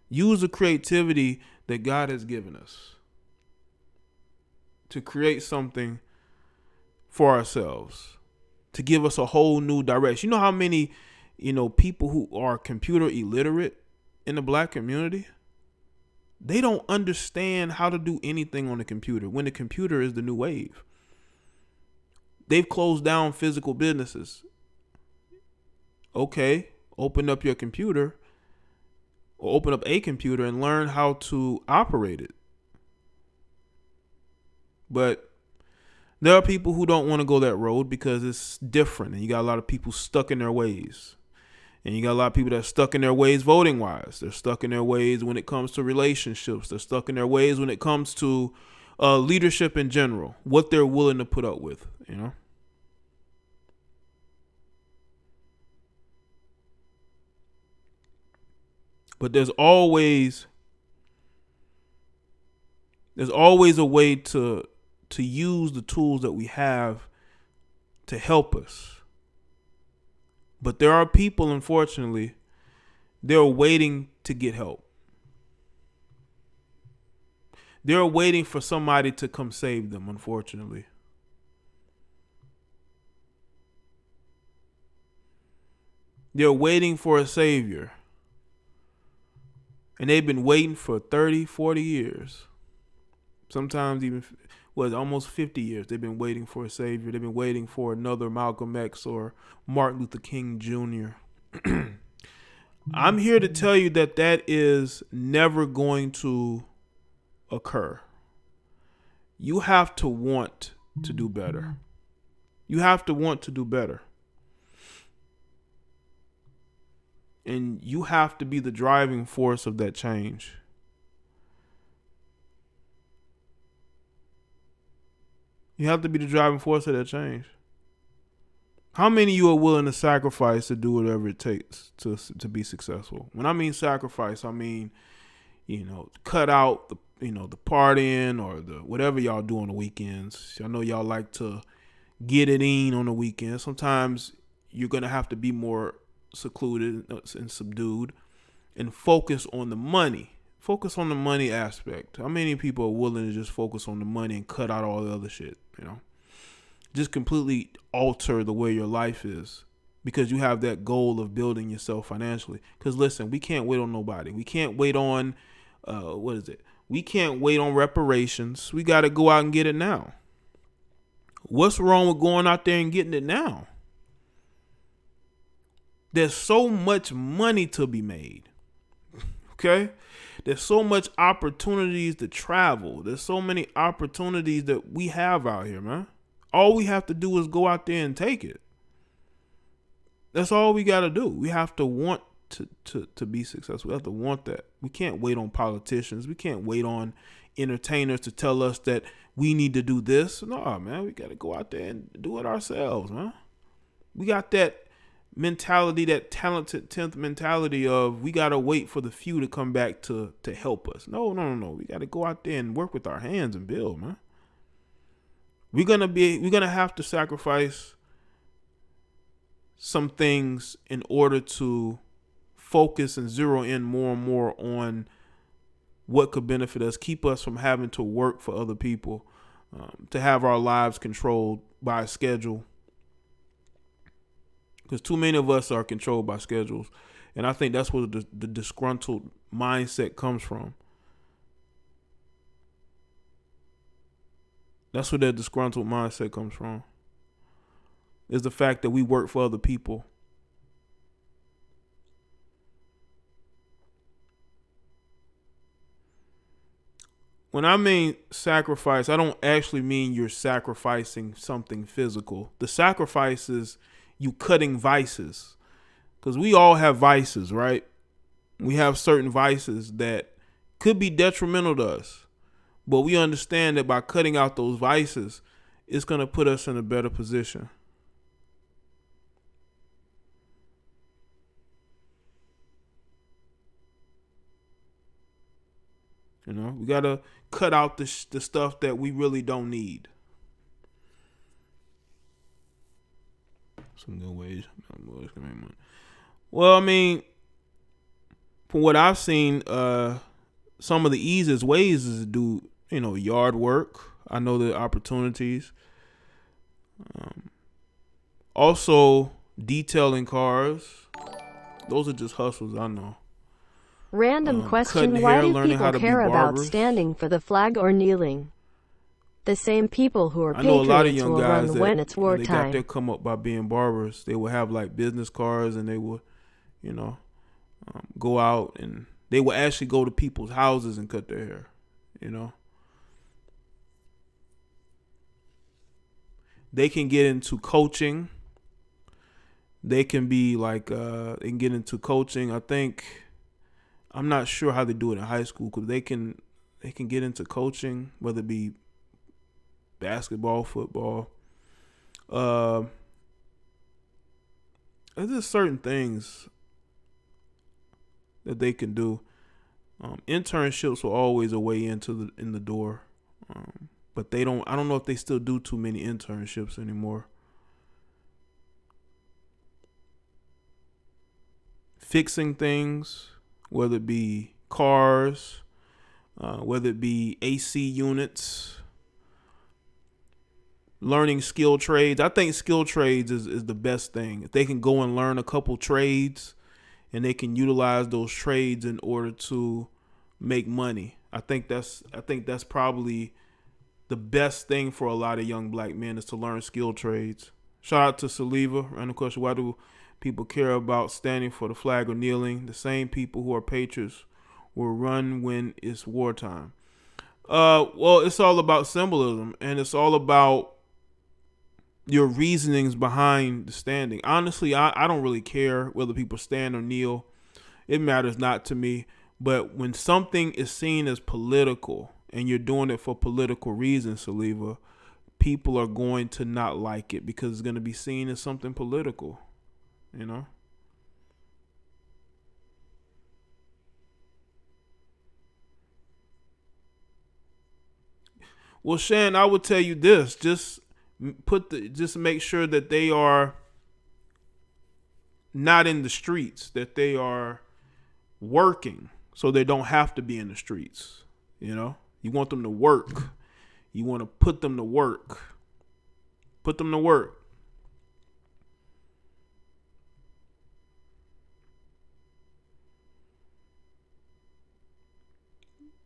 Use the creativity that God has given us to create something for ourselves, to give us a whole new direction. You know how many, people who are computer illiterate in the black community? They don't understand how to do anything on the computer when the computer is the new wave. They've closed down physical businesses. Okay, open up your computer or open up a computer and learn how to operate it. But there are people who don't want to go that road because it's different, and you got a lot of people stuck in their ways. And you got a lot of people that are stuck in their ways voting wise. They're stuck in their ways when it comes to relationships. They're stuck in their ways when it comes to leadership in general, what they're willing to put up with, But there's always a way to use the tools that we have to help us. But there are people, unfortunately, they're waiting to get help. They're waiting for somebody to come save them, unfortunately. They're waiting for a savior. And they've been waiting for 30, 40 years. Sometimes even, almost 50 years. They've been waiting for a savior. They've been waiting for another Malcolm X or Martin Luther King Jr. I'm here to tell you that is never going to occur. You have to want to do better. You have to want to do better. And you have to be the driving force of that change. You have to be the driving force of that change. How many of you are willing to sacrifice to do whatever it takes to be successful? When I mean sacrifice, I mean, cut out the partying or the whatever y'all do on the weekends. I know y'all like to get it in on the weekends. Sometimes you're going to have to be more secluded and subdued and focus on the money. Focus on the money aspect. How many people are willing to just focus on the money and cut out all the other shit, Just completely alter the way your life is because you have that goal of building yourself financially. Because listen, we can't wait on nobody. We can't wait on, We can't wait on reparations. We got to go out and get it now. What's wrong with going out there and getting it now? There's so much money to be made. Okay? There's so much opportunities to travel. There's so many opportunities that we have out here, man. All we have to do is go out there and take it. That's all we got to do. We have to want to be successful. We have to want that. We can't wait on politicians. We can't wait on entertainers to tell us that we need to do this. No, man, we got to go out there and do it ourselves, man. We got that mentality, that talented 10th mentality of we got to wait for the few to come back to help us. No. We got to go out there and work with our hands and build, man. We're going to have to sacrifice some things in order to focus and zero in more and more on what could benefit us, keep us from having to work for other people, to have our lives controlled by a schedule. Because too many of us are controlled by schedules. And I think that's where the disgruntled mindset comes from. That's where that disgruntled mindset comes from. Is the fact that we work for other people. When I mean sacrifice, I don't actually mean you're sacrificing something physical. The sacrifice is you cutting vices. Because we all have vices, right? We have certain vices that could be detrimental to us. But we understand that by cutting out those vices, it's going to put us in a better position. You know, we got to cut out the stuff that we really don't need. Some good ways. Well, I mean, from what I've seen, some of the easiest ways is to do, yard work. I know the opportunities. Also, detailing cars. Those are just hustles, I know. Random question: why do people care about standing for the flag or kneeling? The same people who are patriots will run when it's wartime. They got their come up by being barbers. They will have like business cards, and they will, go out and they will actually go to people's houses and cut their hair. They can get into coaching. They can be like, they can get into coaching. I'm not sure how they do it in high school, because they can get into coaching, whether it be basketball, football. There's just certain things that they can do. Internships were always a way in the door, but I don't know if they still do too many internships anymore. Fixing things, whether it be cars, whether it be AC units, learning skill trades. I think skill trades is the best thing. If they can go and learn a couple trades and they can utilize those trades in order to make money, I think that's probably the best thing for a lot of young black men, is to learn skill trades. Shout out to Saliva. Random question: why do people care about standing for the flag or kneeling? The same people who are patriots will run when it's wartime. Well, it's all about symbolism, and it's all about your reasonings behind the standing. Honestly, I don't really care whether people stand or kneel. It matters not to me. But when something is seen as political and you're doing it for political reasons, Saliva, people are going to not like it because it's going to be seen as something political, Well, Shan, I would tell you this: just make sure that they are not in the streets, that they are working, so they don't have to be in the streets. You want them to work. You want to put them to work. Put them to work.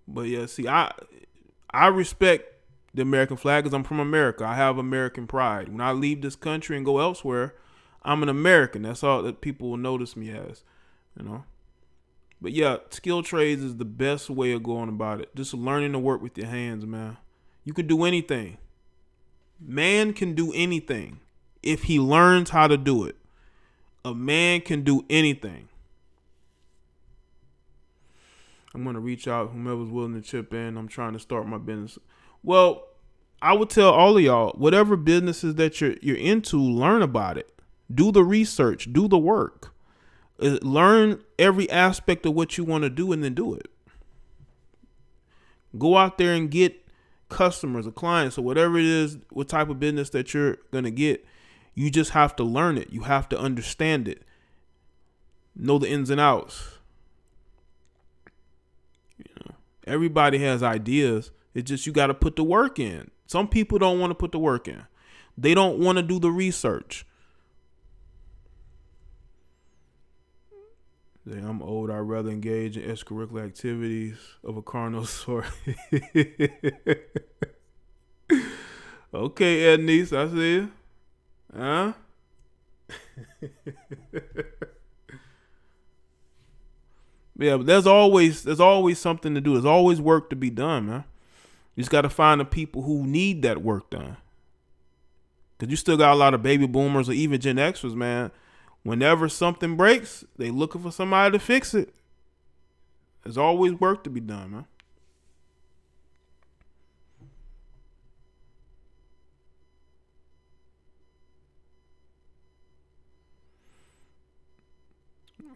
But yeah, see, I respect the American flag because I'm from America. I have American pride. When I leave this country and go elsewhere, I'm an American. That's all that people will notice me as, But yeah, skill trades is the best way of going about it. Just learning to work with your hands, man. You can do anything. Man can do anything if he learns how to do it. A man can do anything. I'm going to reach out whomever's willing to chip in. I'm trying to start my business. Well, I would tell all of y'all, whatever businesses that you're into, learn about it. Do the research. Do the work. Learn every aspect of what you want to do and then do it. Go out there and get customers or clients or whatever it is, what type of business that you're going to get. You just have to learn it. You have to understand it. know the ins and outs. Everybody has ideas. It's just you got to put the work in. Some people don't want to put the work in. They don't want to do the research. I'm old. I'd rather engage in extracurricular activities of a carnal sort. Okay, Ed Niece, I see you. Huh? Yeah, but there's always something to do. There's always work to be done, man. You just got to find the people who need that work done. Because you still got a lot of baby boomers or even Gen Xers, man. Whenever something breaks, they looking for somebody to fix it. There's always work to be done, man.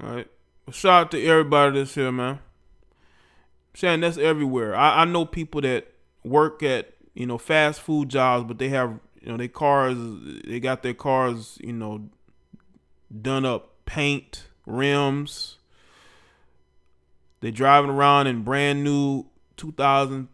All right. Well, shout out to everybody that's here, man. Saying that's everywhere. I know people that work at, fast food jobs, but they have, they got their cars, done up, paint, rims. They driving around in brand new 2020